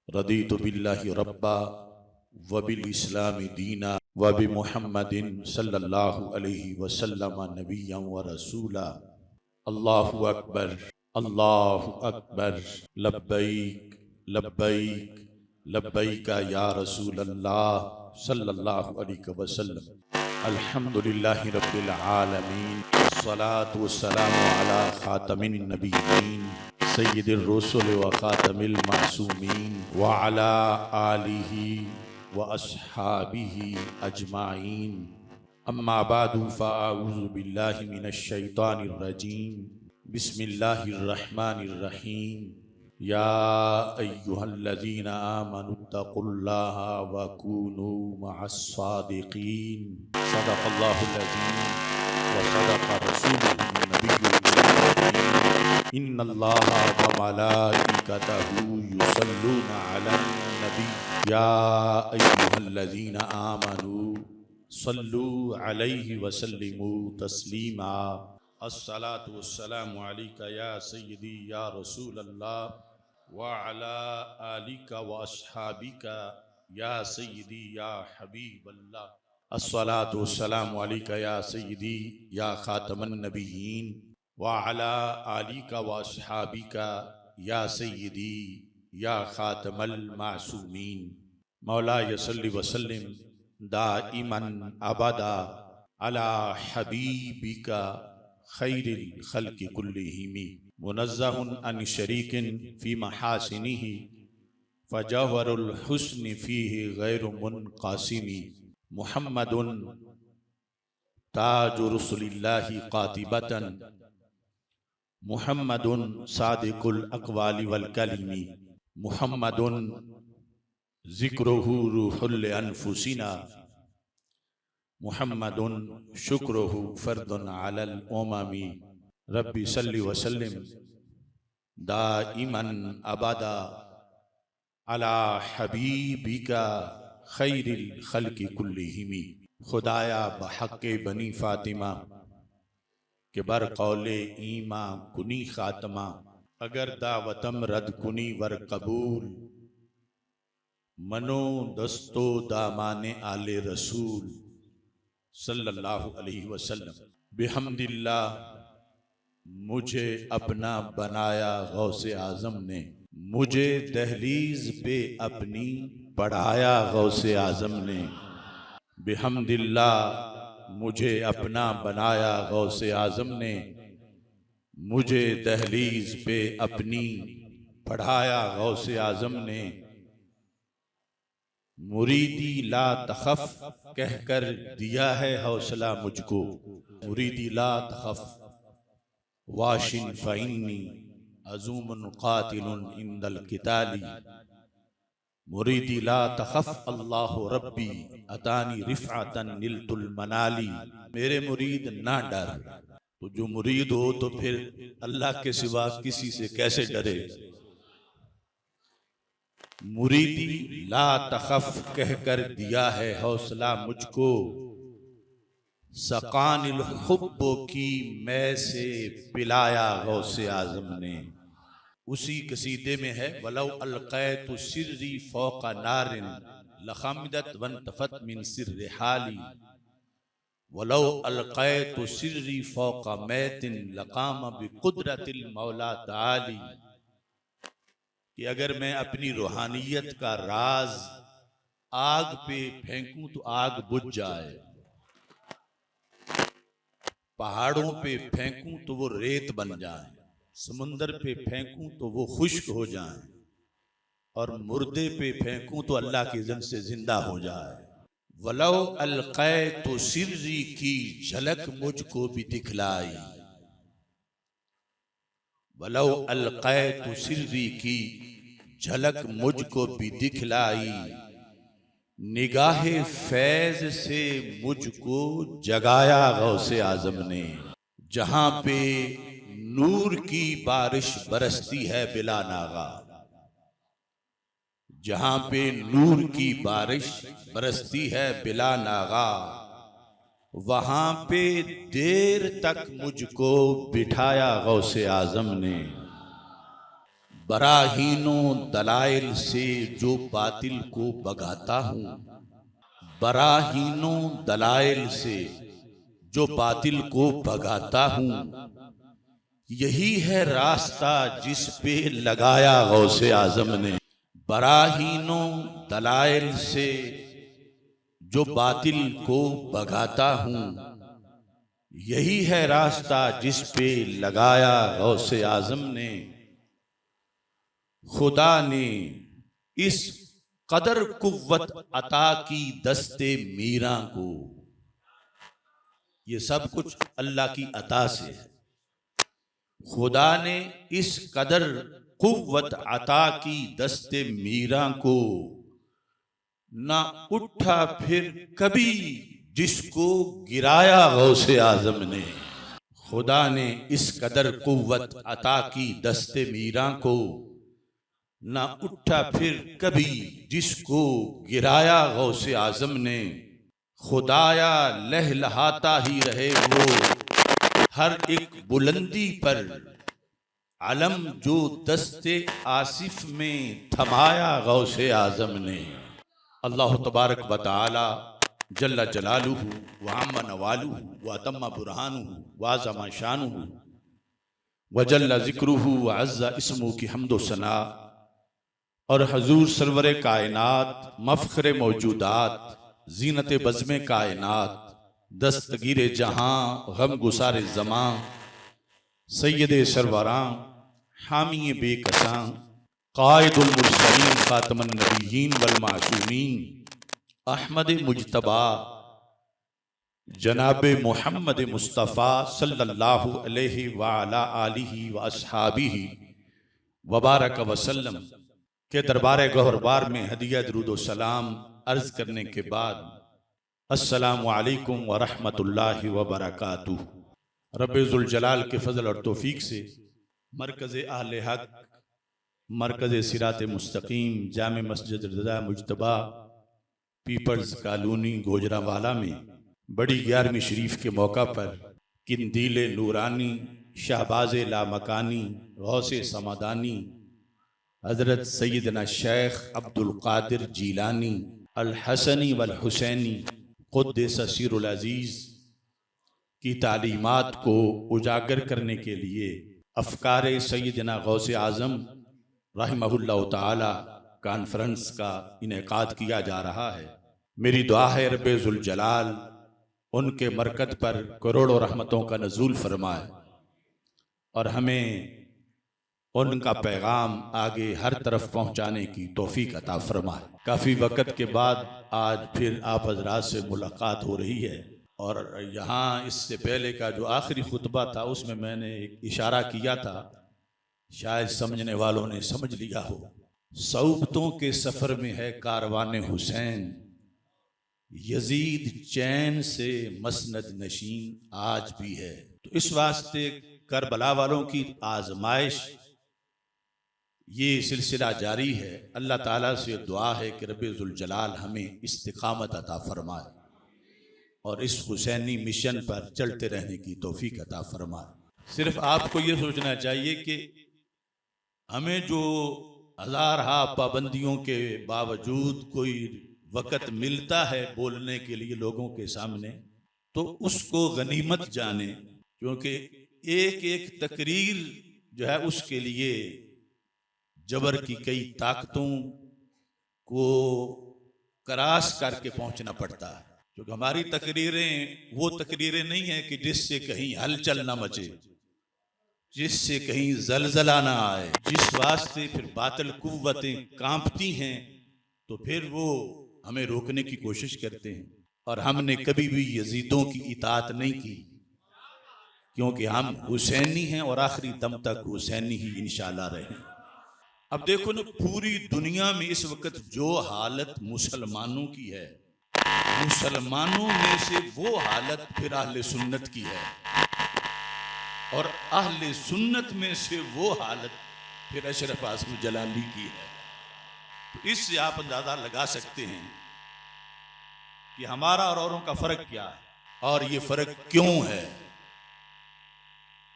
रदीतु बिल्लाहि रब्बा व बिल इस्लामी दीना व बि मुहम्मदिन सल्लल्लाहु अलैहि वसल्लम नबिय्यन व रसूला। अल्लाहु अकबर, अल्लाहु अकबर। लब्बैक लब्बैक लब्बैक या रसूल अल्लाह सल्लल्लाहु अलैहि वसल्लम। अल्हम्दुलिल्लाहि रब्बिल आलमीन, अस्सलातु वस्सलामु अला खातमिन नबिय्यीन सय्यिदिर रुसुल व खातमिल मासूमीन व अला आलिहि व अस्हाबिहि अजमाइन। अम्मा बादु फ़अऊज़ु बिल्लाहि मिनश शैतानिर रजीम। बिस्मिल्लाहिर रहमानिर रहीम। या अय्युहल्लज़ीना आमनुत्तक़ुल्लाहा व कूनू मअस्सादिक़ीन। सदक़ल्लाहुल अज़ीम व सदक़ रसूलुहुन नबियुल करीम। इन्नल्लाहा व मलाइकतहु युसल्लूना अलन नबी। या अय्युहल्लज़ीना आमनू सल्लू अलैहि व सल्लिमू तस्लीमा। अस्सलातु वस्सलामु अलैका या सय्यदी या रसूल अल्लाह व अला आलिका व अस्हाबिका या सय्यदी या हबीब अल्लाह। अस्सलातु वस्सलामु अलैका या सय्यदी या खातमन नबिय्यीन व अला आलिका व अस्हाबिका या सय्यदी या खातमल मासूमीन। मौला यसल्लि वसल्लिम दाइमन अबदा अला हबीबिका खैरिल खल्क़ि कुल्लिहिम। मुनज़्ज़हुन अन शरीकिन फ़ी महासिनिही फ़जौहरुल हुस्नि फ़ीहि गैरु मुनक़ासिमी। मुहम्मदुन ताजु रसूलिल्लाहि क़ातिबतन। मुहम्मदुन सादिकुल अक़वालि वल कलिमी। मुहम्मदुन ज़िक्रुहु रूहुल अनफुसिना। मुहम्मदुन शुक्रुहु फ़र्दुन अलल उममी। रब्बि सल्लि व सल्लिम दाइमन अबदा अला हबीबिका खैरिल खल्क़ि कुल्लिहिम। खुदाया बहक़्क़े बनी फ़ातिमा के बर कौले ईमा कुनी ख़ात्मा। अगर दावतम रद कुनी वर कबूल मनो दस्तो दामाने आले रसूल सल्लल्लाहु अलैहि वसल्लम। बिहम्दिल्लाह मुझे अपना बनाया गौसे आज़म ने। मुझे दहलीज पे अपनी पढ़ाया गौसे आज़म ने। बिहम्दिल्लाह मुझे अपना बनाया गौसे आज़म ने। मुझे दहलीज पे अपनी पढ़ाया गौसे आज़म ने। मुरीदी ला तखफ कहकर दिया है हौसला मुझको। मुरीदी ला तखफ वाशिन फ़इन्नी अज़ूमुन क़ातिलुन इंदल क़िताली। मुरीदी ला तखफ अल्लाहु रब्बी अतानी रिफ़अतन निलतुल मनाली। मेरे मुरीद ना डर। तो जो मुरीद हो तो फिर अल्लाह के सिवा किसी से कैसे डरे। मुरीदी ला तखफ कहकर दिया है हौसला मुझको। सकानिल हुब्बो की मैं से पिलाया गौसे आज़म ने। उसी कसीदे में है वलौ अलक़ैतु सिर्री फ़ौक़ नारिन लख़मिदत वंतफ़त मिन सिर्रि हाली। वलौ अलक़ैतु सिर्री फ़ौक़ मैतिन लक़ाम बिक़ुद्रतिल मौला ताली। कि अगर मैं अपनी रूहानियत का राज आग पे फेंकूं तो आग बुझ जाए, पहाड़ों पे फेंकूं तो वो रेत बन जाए, समुंदर पे फेंकूं तो वो खुश्क हो जाए, और मुर्दे पे फेंकूं तो अल्लाह के इज़्न से जिंदा हो जाए। वलौ अलक़ैतु सिर्री की झलक मुझको भी दिखलाई। वलौ अलक़ैतु सिर्री की झलक मुझको भी दिखलाई। निगाहे फैज से मुझको जगाया गौसे आज़म ने। जहां पे नूर की बारिश बरसती है बिला नागा। जहां पे नूर की बारिश बरसती है बिला नागा। वहां पे देर तक मुझको बिठाया गौसे आज़म ने। बराहीनों दलाइल से जो बातिल को भगाता हूँ, बराहीनों दलाइल से जो बातिल को भगाता हूँ, यही है रास्ता जिस पे लगाया गौसे आजम ने। बराहीनों दलाइल से जो बातिल को भगाता हूँ, यही है रास्ता जिस पे लगाया गौसे आजम ने। खुदा ने इस कदर कुव्वत अता की दस्ते मीरा को, ये सब कुछ अल्लाह की अता से है। खुदा ने इस कदर कुव्वत अता की दस्ते मीरा को, ना उठा फिर कभी जिसको गिराया गौसे आजम ने। खुदा ने इस कदर कुव्वत अता की दस्ते मीरा को, ना उठा फिर कभी जिसको गिराया गौसे आजम ने। खुदाया लहलहाता ही रहे वो हर एक बुलंदी पर, अलम जो दस्ते आसिफ में थमाया गौसे आजम ने। अल्लाह तबारक व तआला जल्ला जलालुहु व अम्मा नवालुहु व अतम्मा बुरहानुहु व अज़्ज़मा शानुहु व जल्ला ज़िक्रुहु व अज़्ज़ा इस्मुहु की हम्दो सना, और हजूर सरवर कायनात, मफ़ख़्र मौजूदात, ज़ीनत बज़्म कायनात, दस्तगीर जहां, गम गुसार ज़मां, सैयद सरवरां, हामी बेकसां, कायदुल मुरसलीन, खातमुन नबिय्यीन वल मासूमीन, अहमद मुज्तबा जनाब मोहम्मद मुस्तफ़ा सल्लल्लाहु अलैहि व अला आलिहि व अस्हाबिहि व बारक वसल्लम के दरबार गौहरबार में हदिया दुरूद व सलाम अर्ज करने के बाद, अस्सलामु अलैकुम व रहमतुल्लाहि व बरकातुहू। रब्बे ज़ुल जलाल के फजल और तौफीक से मरकज़ अहले हक, मरकज़ सिरात मुस्तकीम, जामे मस्जिद रज़ा मुज्तबा, पीपल्स कॉलोनी गोजरावाला में बड़ी 11वीं शरीफ के मौका पर किंदीले नूरानी, शहबाज़े लामकानी, गौसे समादानी, हज़रत सैयदना शेख अब्दुल कादिर जीलानी अल हसनी वल हुसैनी क़ुद्दस सिरुल अज़ीज़ की तालीमात को उजागर करने के लिए अफ़कार सैयदना गौसे आज़म रहमहुल्लाह ताला कॉन्फ्रेंस का इनेकाद किया जा रहा है। मेरी दुआ है रब्बे ज़ुल जलाल उनके मरकत पर करोड़ों रहमतों का नज़ूल फरमाए और हमें उनका पैगाम आगे हर तरफ पहुँचाने की तौफीक अता फरमाए। काफ़ी वक़्त के बाद आज फिर आप हज़रात से मुलाकात हो रही है, और यहाँ इससे पहले का जो आखिरी खुतबा था उसमें मैंने एक इशारा किया था, शायद समझने वालों ने समझ लिया हो। सऊबतों के सफ़र में है कारवाने हुसैन, यजीद चैन से मसनद नशीन आज भी है। तो इस वास्ते करबला वालों की आजमाइश, ये सिलसिला जारी है। अल्लाह ताला से दुआ है कि रब्बे ज़ुल जलाल हमें इस्तिक़ामत अता फरमाए और इस हुसैनी मिशन पर चलते रहने की तौफीक अता फरमाए। सिर्फ आपको ये सोचना चाहिए कि हमें जो हज़ारहा पाबंदियों के बावजूद कोई वक़्त मिलता है बोलने के लिए लोगों के सामने, तो उसको गनीमत जाने, क्योंकि एक एक तकरीर जो है उसके लिए जबर की कई ताकतों को क्रॉस करके पहुंचना पड़ता है। क्योंकि हमारी तकरीरें वो तकरीरें नहीं है कि जिससे कहीं हलचल ना मचे, जिससे कहीं जलजला ना आए, जिस वास्ते फिर बातिल कुव्वतें कांपती हैं तो फिर वो हमें रोकने की कोशिश करते हैं। और हमने कभी भी यजीदों की इताअत नहीं की, क्योंकि हम हुसैनी हैं और आखिरी दम तक हुसैनी ही इंशाअल्लाह रहें। अब देखो ना, पूरी दुनिया में इस वक्त जो हालत मुसलमानों की है, मुसलमानों में से वो हालत फिर अहले सुन्नत की है, और अहले सुन्नत में से वो हालत फिर अशरफ आज़म जलाली की है। तो इससे आप अंदाजा लगा सकते हैं कि हमारा और औरों का फर्क क्या है, और ये फर्क क्यों है।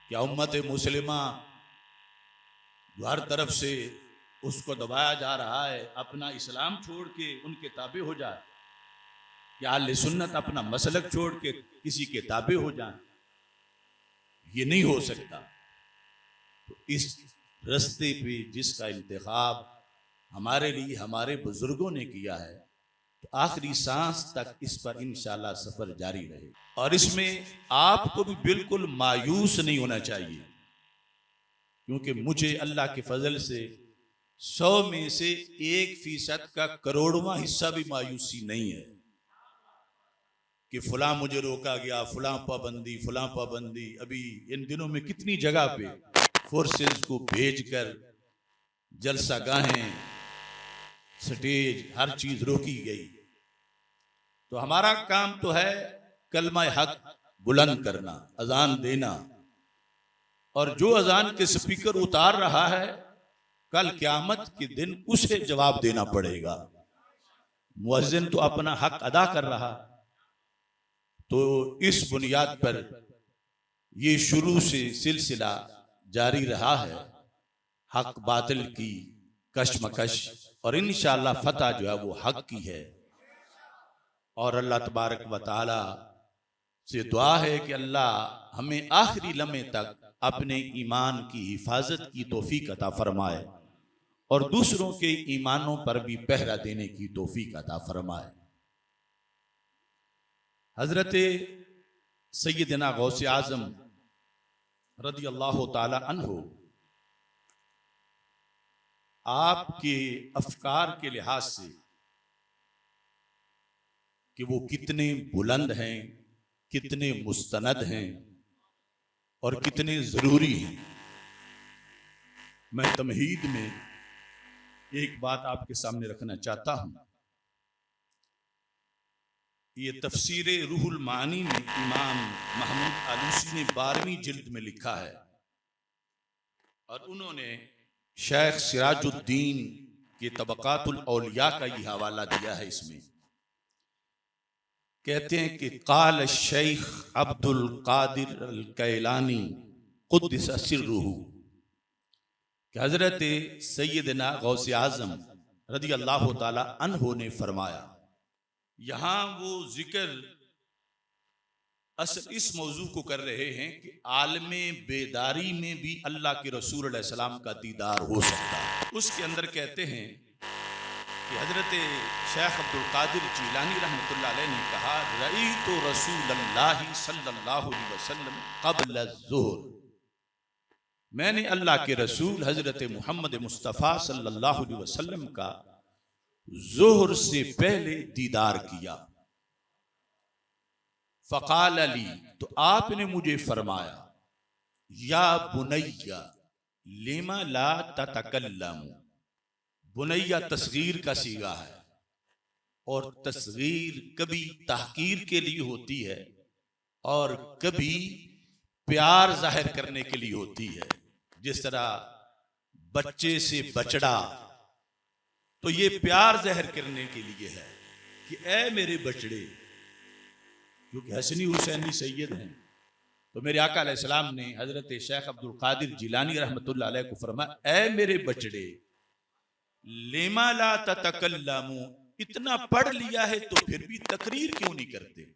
क्या उम्मत मुस्लिमा जो हर तरफ से उसको दबाया जा रहा है, अपना इस्लाम छोड़ के उनके ताबे हो जाए, या अहले सुन्नत अपना मसलक छोड़ के किसी के ताबे हो जाए, ये नहीं हो सकता। तो इस रास्ते पे जिसका इंतखाब हमारे लिए हमारे बुजुर्गों ने किया है, तो आखिरी सांस तक इस पर इंशाल्लाह सफर जारी रहे। और इसमें आपको भी बिल्कुल मायूस नहीं होना चाहिए, क्योंकि मुझे अल्लाह के फजल से 100 में से 1% का करोड़वां हिस्सा भी मायूसी नहीं है कि फलां मुझे रोका गया, फलां पाबंदी। अभी इन दिनों में कितनी जगह पे फोर्सेस को भेजकर जलसा गाहें, स्टेज, हर चीज रोकी गई। तो हमारा काम तो है कलमा हक बुलंद करना, अजान देना, और जो अजान के स्पीकर उतार रहा है, कल क़यामत के दिन उसे जवाब देना पड़ेगा। मुअज्जिन तो अपना हक अदा कर रहा। तो इस बुनियाद पर ये शुरू से सिलसिला जारी रहा है, हक बातिल की कशमकश, और इंशाअल्लाह फतह जो है वो हक की है। और अल्लाह तबारक व तआला से दुआ है कि अल्लाह हमें आखिरी लम्हे तक अपने ईमान की हिफाजत की तौफीक अता फरमाए और दूसरों के ईमानों पर भी पहरा देने की तौफीक अता फरमाए। हजरत सैयदना गौसे आजम रदी अल्लाह ताला अन्हु आपके अफकार के लिहाज से कि वो कितने बुलंद हैं, कितने मुस्तनद हैं और कितने जरूरी हैं, मैं तमहीद में एक बात आपके सामने रखना चाहता हूं। ये तफसीर रूहुल मानी में इमाम महमूद आलूसी ने 12वीं जिल्द में लिखा है, और उन्होंने शेख सिराजुद्दीन के तबकातुल औलिया का ये हवाला दिया है। इसमें कहते हैं कि काल शेख अब्दुल कादिर अल कैलानी कुद्दिस सिर्रुहु, कि हजरत सैयदना गौसे आजम रदी अल्लाह ताला अन्हो ने फरमाया। यहां वो जिक्र असल इस मौजू को कर रहे हैं कि आलमे बेदारी में भी अल्लाह के रसूल अलैहि सलाम का दीदार हो सकता है। उसके अंदर कहते हैं कि हजरत शेख अब्दुल कादिर जीलानी रहमतुल्लाह अलैह ने कहा, रईतु रसूलल्लाहि सल्लल्लाहु अलैहि वसल्लम क़ब्ल ज़ुहर, मैंने अल्लाह के रसूल हजरत मोहम्मद मुस्तफ़ा सल्लल्लाहु अलैहि वसल्लम का ज़ुहर से पहले दीदार किया। फ़क़ाल अली, तो आपने मुझे फरमाया, या बुनैया लिमा ला ततकल्लमु। बुनैया तस्गीर का सीगा है, और तस्गीर कभी तहकीर के लिए होती है और कभी प्यार जाहिर करने के लिए होती है। जिस तरह बच्चे से बचड़ा, तो ये प्यार जाहिर करने के लिए है कि ऐ मेरे बचड़े, क्योंकि हसनी हुसैनी सैयद हैं। तो मेरे आका अलैहिस्सलाम ने हजरत शेख अब्दुल कादिर जिलानी रहमतुल्लाह अलैह को फरमाया, ऐ मेरे बचड़े, लिमा ला ततकल्लमु, इतना पढ़ लिया है तो फिर भी तकरीर क्यों नहीं करते?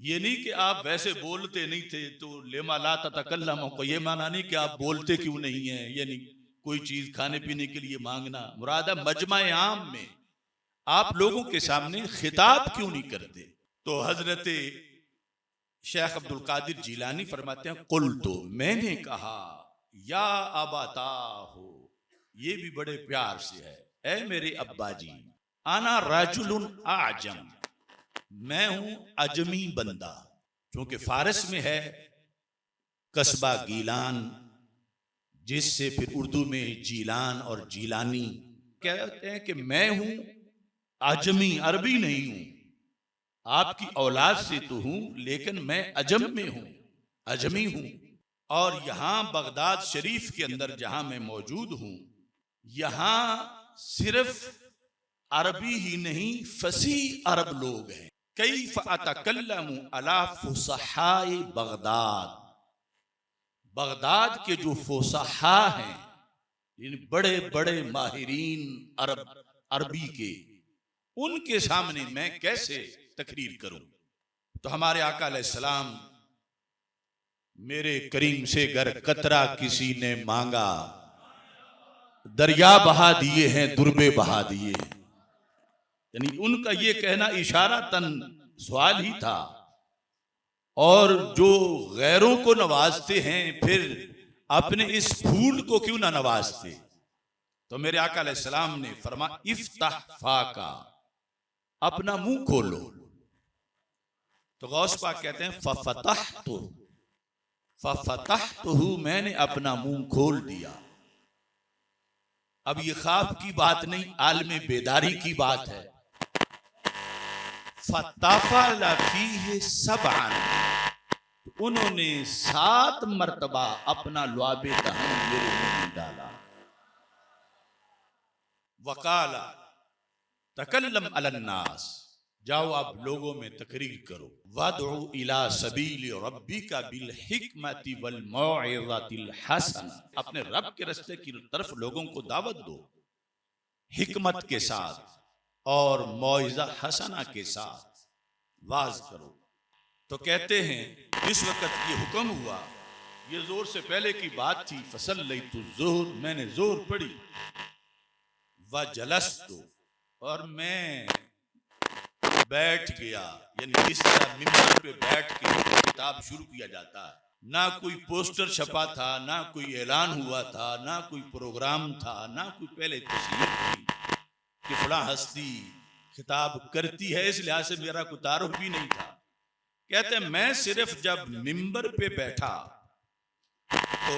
ये नहीं कि आप वैसे बोलते नहीं थे तो लिमा ला ततकल्लमु को ये माना नहीं कि आप बोलते क्यों नहीं है, यानी कोई चीज खाने पीने के लिए मांगना। मुरादा मजमा आम में आप लोगों के सामने खिताब क्यों नहीं करते? तो हजरत शेख अब्दुल कादिर जिलानी फरमाते हैं, कुल तो मैंने कहा, या अबाता हो, ये भी बड़े प्यार से है, ऐ मेरे अब्बा जी, आना राजुलुन आजम, मैं हूं अजमी बंदा। क्योंकि फारस में है कस्बा गीलान, जिससे फिर उर्दू में जीलान और जीलानी। कहते हैं कि मैं हूं अजमी, अरबी नहीं हूं, आपकी औलाद से तो हूं लेकिन मैं अजम में हूं, अजमी हूं। और यहां बगदाद शरीफ के अंदर जहां मैं मौजूद हूं, यहां सिर्फ अरबी ही नहीं फसी अरब लोग हैं। कैफ अतकल्लमु अला फुसहाए बगदाद, बगदाद के जो फुसहा हैं इन बड़े बड़े माहिरीन अरबी के, उनके सामने मैं कैसे तकरीर करूं। तो हमारे आका अलैहिस्सलाम, मेरे करीम से गर कतरा किसी ने मांगा, दरिया बहा दिए हैं दुर्बे बहा दिए। यानी उनका ये कहना इशारा तन सवाल ही था। और जो गैरों को नवाजते हैं फिर अपने इस फूल को क्यों ना नवाजते। तो मेरे आका अलैहिस्सलाम ने फरमा, इफ्ताह फाका, अपना मुंह खोलो। तो गौस पाक कहते हैं फफतहतहु, मैंने अपना मुंह खोल दिया। अब ये ख्वाब की बात नहीं, आलम बेदारी की बात है। फतफल फीहि सबअन, उन्होंने 7 मर्तबा अपना लुआबे दहन मेरे मुंह में डाला। वकाला तकल्लम अलन्नास, जाओ आप लोगों में तकरीर करो। वदउ इला सबील रब्बिका बिल हिकमति वल मौइज़तिल हसना, अपने रब के रास्ते की तरफ लोगों को दावत दो, हिकमत के साथ और मौइज़ा हसना के साथ वाज करो। तो कहते हैं इस वक्त ये हुक्म हुआ, ये जोर से पहले की बात थी। फसल्लैतु ज़ुहर, मैंने जोर पढ़ी। व जलस्तु, और मैं बैठ गया। यानी इस तरह मिंबर पे बैठ के किताब शुरू किया जाता है। ना कोई पोस्टर छपा था, ना कोई ऐलान हुआ था, ना कोई प्रोग्राम था, ना कोई पहले तस्वीर थी कि फला हस्ती खिताब करती है। इस लिहाज से मेरा कोई तारुफ भी नहीं था। कहते हैं मैं सिर्फ जब मिंबर पे बैठा तो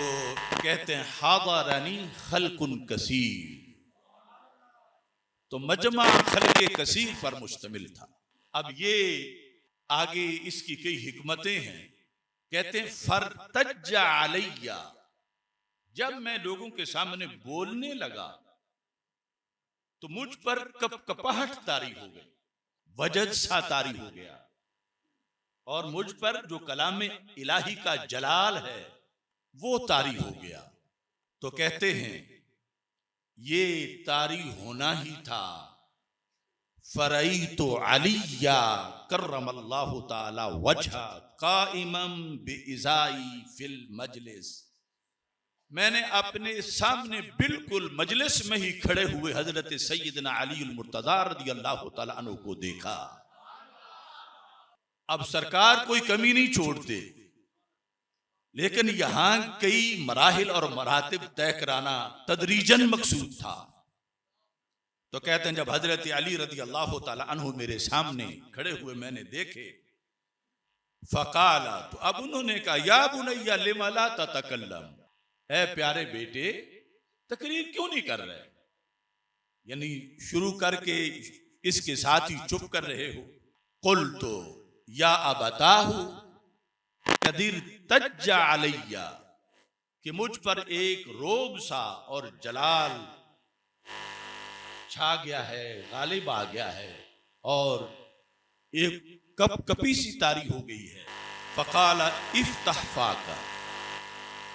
कहते हैं हादरनी खल्कुन कसीर, तो मजमा खल्के कसीर पर मुश्तमिल था। अब ये आगे इसकी कई हिकमतें हैं। कहते हैं फरतज्जा अलैया, जब मैं लोगों के सामने बोलने लगा तो मुझ पर कपकपाहट तारी हो गई, वजद सा तारी हो गया, और मुझ पर जो कलाम इलाही का जलाल है वो तारी हो गया। तो कहते हैं ये तारी होना ही था। फरईतु अलिया करमल्लाहु ताला वजहा काइमम बिइज़ाई फिल मजलिस, मैंने अपने सामने बिल्कुल मजलिस में ही खड़े हुए हजरत सैयदना अली अल मुर्तज़ा रज़ियल्लाहु ताला अन्हु को देखा। अब सरकार कोई कमी नहीं छोड़ते, लेकिन यहां कई मराहिल और मरातिब तय कराना तदरीजन मकसूद था। तो कहते हैं जब हजरत अली रज़ियल्लाहु ताला अन्हु मेरे सामने खड़े हुए मैंने देखे, फकाला, तो अब उन्होंने कहा, या बुनैया लिमा ला ततकल्लम, ऐ प्यारे बेटे तकरीर क्यों नहीं कर रहे। यानी शुरू करके इसके साथ ही चुप कर रहे हो। कुल तो या अबताहु कदीर तज्जा अलैया, कि मुझ पर एक रोब सा और जलाल छा गया है, गालिब आ गया है, और एक कपी सी तारी हो गई है। फकाला इफ्ताह फाका,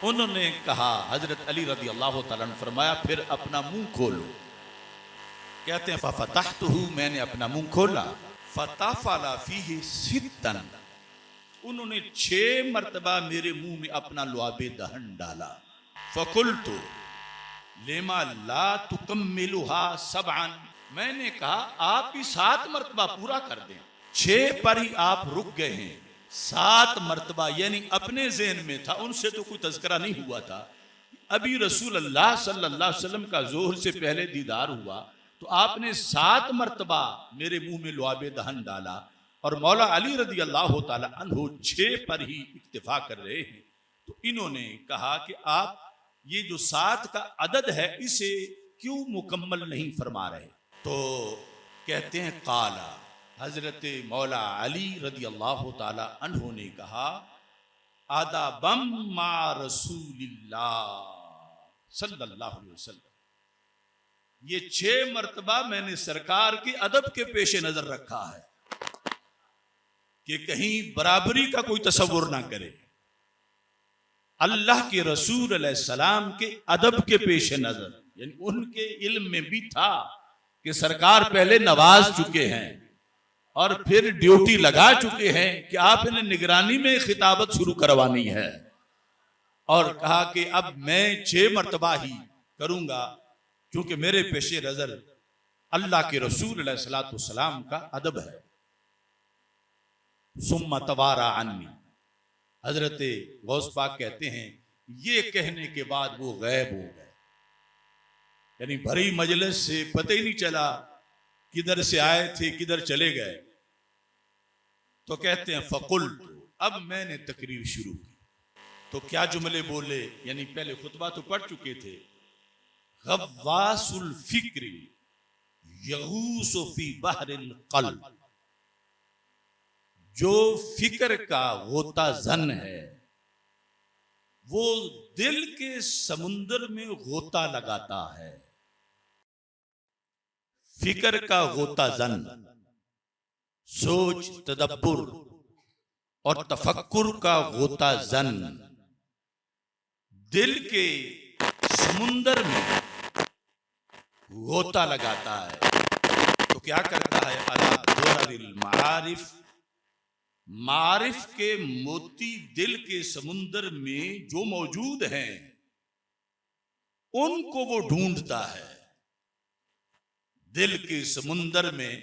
उन्होंने कहा, हजरत अली रज़ी अल्लाह तआला ने फरमाया फिर अपना मुंह खोलो। कहते हैं फफतहतहु, मैंने अपना मुंह खोला। फतफला फीहि सित्तन, उन्होंने 6 मर्तबा मेरे मुंह में अपना लुआबे दहन डाला। फकुल्तु लेमा ला तुकम्मिलुहा सबअन, मैंने कहा आप भी 7 मर्तबा पूरा कर दें। 6 पर ही आप रुक गए हैं, 7 मर्तबा यानी अपने ज़हन में था, उनसे तो कोई तज़किरा नहीं हुआ था। अभी रसूल अल्लाह सल्लल्लाहु अलैहि वसल्लम का ज़ोहर से पहले दीदार हुआ, तो आपने 7 मर्तबा मेरे मुंह में लुआबे दहन डाला, और मौला अली रज़ी अल्लाह ताला अन्हु 6 पर ही इक्तिफा कर रहे हैं। तो इन्होंने कहा कि आप ये जो 7 का अदद है इसे क्यों मुकम्मल नहीं फरमा रहे। तो कहते हैं काला, हजरत मौला अली रज़ी अल्लाह ताला अन्हु ने कहा, अदबम मा रसूलिल्लाह सल्लल्लाहु अलैहि वसल्लम, ये 6 मर्तबा मैंने सरकार के अदब के पेश नजर रखा है कि कहीं बराबरी का कोई तसव्वुर ना करे। अल्लाह के रसूल अलैहिस्सलाम के अदब के पेश नजर, यानी उनके इल्म में भी था कि सरकार पहले नवाज चुके हैं और फिर ड्यूटी लगा चुके हैं कि आप इन्हें निगरानी में खिताबत शुरू करवानी है, और कहा कि अब मैं 6 मरतबा ही करूंगा क्योंकि मेरे पेशे नजर अल्लाह के रसूल अलैहिस्सलातु वस्सलाम का अदब है। सुम्मा तवारा अन्नी, हजरत गौस पाक कहते हैं ये कहने के बाद वो गायब हो गए, यानी भरी मजलिस से पता ही नहीं चला किधर से आए थे किधर चले गए। तो कहते हैं फकुल, अब मैंने तकरीर शुरू की तो क्या जुमले बोले, यानी पहले खुतबा तो पढ़ चुके थे। गव्वासुल फिक्री यगूसु फी बहरिल क़ल्ब, जो फिक्र का गोता जन है वो दिल के समुंदर में गोता लगाता है। फिक्र का गोता जन, सोच तदब्बुर और तफक्कुर का गोता जन दिल के समुंदर में गोता लगाता है। तो क्या करता है, अला दुररिल मारिफ, मारिफ के मोती दिल के समुंदर में जो मौजूद हैं उनको वो ढूंढता है। दिल के समुंदर में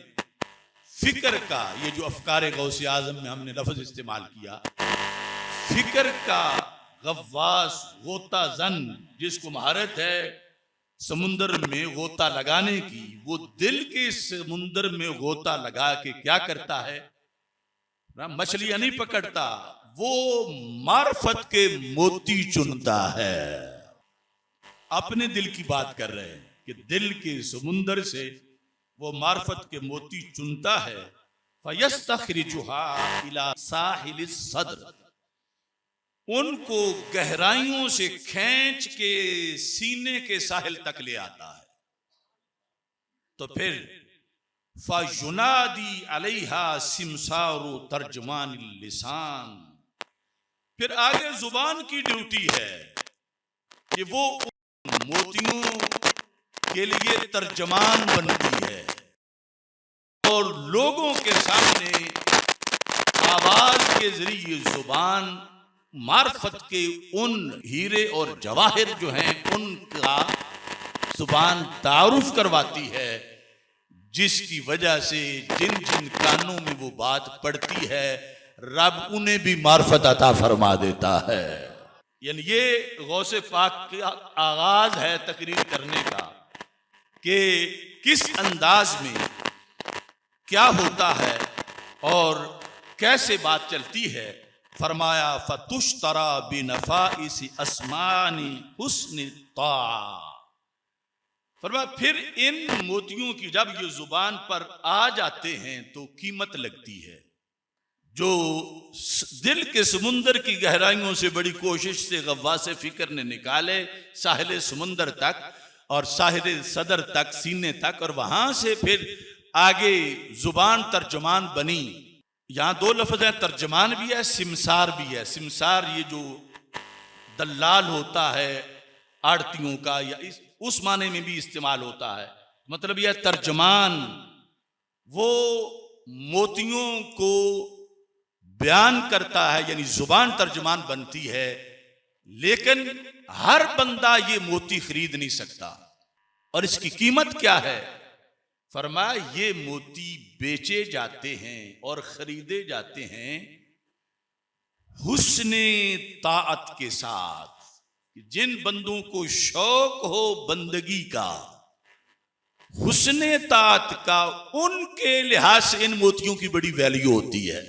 फिक्र का, ये जो अफकारे गौसे आजम में हमने लफ्ज इस्तेमाल किया, फिक्र का गव्वास गोता जन, जिसको महारत है समुंदर में गोता लगाने की, वो दिल के समुंदर में गोता लगा के क्या करता है, मछलियां नहीं पकड़ता, वो मार्फत के मोती चुनता है। अपने दिल की बात कर रहे हैं कि दिल के समुंदर से वो मार्फत के मोती चुनता है। फयस्तखरिजुहा इला साहिलिस सद्र, उनको गहराइयों से खींच के सीने के साहिल तक ले आता है। तो फिर फयुनादी अलैहा सिमसारु तर्जमान लिसान, फिर आगे जुबान की ड्यूटी है कि वो मोतियों के लिए तर्जमान बनती है और लोगों के सामने आवाज के जरिए जुबान मार्फत के उन हीरे और जवाहिर जो हैं उनका जुबान तारुफ करवाती है, जिसकी वजह से जिन जिन कानों में वो बात पड़ती है रब उन्हें भी मार्फत अता फरमा देता है। यानी ये गौसे पाक का आगाज है तकरीर करने का कि किस अंदाज में क्या होता है और कैसे बात चलती है। फरमाया फतुश्तरा बिनफाइस अस्मानी हुस्न ता, फरमाया फिर इन मोतियों की जब ये जुबान पर आ जाते हैं तो कीमत लगती है। जो दिल के समुंदर की गहराइयों से बड़ी कोशिश से गव्वासे फिक्र ने निकाले साहिल समुंदर तक और साहिल सदर तक, सीने तक, और वहां से फिर आगे जुबान तर्जमान बनी। यहां 2 लफ्ज हैं, तर्जमान भी है सिमसार भी है। सिमसार ये जो दलाल होता है आड़तियों का, या उस माने में भी इस्तेमाल होता है। मतलब यह तर्जमान वो मोतियों को बयान करता है, यानी जुबान तर्जमान बनती है, लेकिन हर बंदा ये मोती खरीद नहीं सकता। और इसकी कीमत क्या है? फरमाया ये मोती बेचे जाते हैं और खरीदे जाते हैं हुस्ने ताअत के साथ। जिन बंदों को शौक हो बंदगी का, हुस्ने ताअत का, उनके लिहाज से इन मोतियों की बड़ी वैल्यू होती है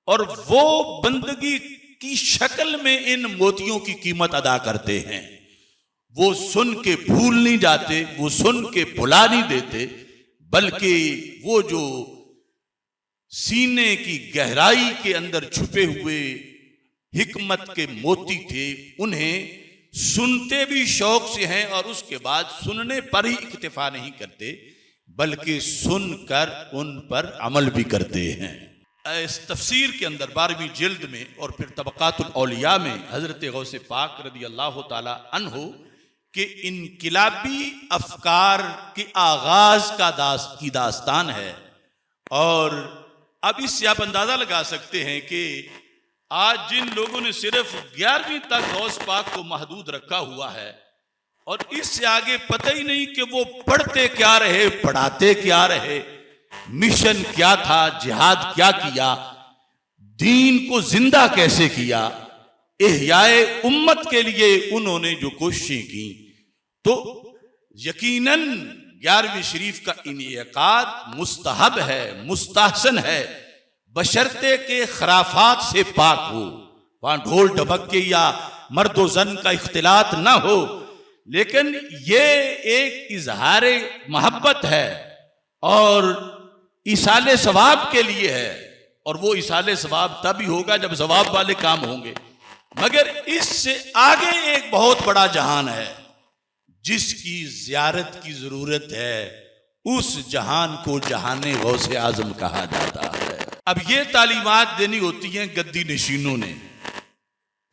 और वो बंदगी की शक्ल में इन मोतियों की कीमत अदा करते हैं। वो सुन के भूल नहीं जाते, वो सुन के भुला नहीं देते, बल्कि वो जो सीने की गहराई के अंदर छुपे हुए हिकमत के मोती थे उन्हें सुनते भी शौक से हैं और उसके बाद सुनने पर ही इक्तिफा नहीं करते, बल्कि सुनकर उन पर अमल भी करते हैं। इस तफसीर के अंदर 12वीं जिल्द में और फिर तबक़ातुल औलिया में हज़रत गौसे पाक रदी अल्लाह ताला अन्हु के इनकिलाबी अफकार के आगाज की दास्तान है। और अब इससे आप अंदाजा लगा सकते हैं कि आज जिन लोगों ने सिर्फ 11वीं तक गौस पाक को महदूद रखा हुआ है और इससे आगे पता ही नहीं कि वो पढ़ते क्या रहे, पढ़ाते क्या रहे, मिशन क्या था, जिहाद क्या किया, दीन को जिंदा कैसे किया, इहयाए उम्मत के लिए उन्होंने जो कोशिशें की, तो यकीनन 11वीं शरीफ का इनेकाद मुस्तहब है, मुस्तहसन है, बशर्ते के खराफात से पाक हो। वहां ढोल ढबक्के या मर्दो जन का इख्तिलात ना हो, लेकिन ये एक इजहार मोहब्बत है और इसाले सवाब के लिए है। और वो इसाले सवाब तभी होगा जब सवाब वाले काम होंगे। मगर इससे आगे एक बहुत बड़ा जहान है जिसकी जियारत की जरूरत है। उस जहान को जहाने गौसे आजम कहा जाता है। अब ये तालीमात देनी होती हैं गद्दी नशीनों ने,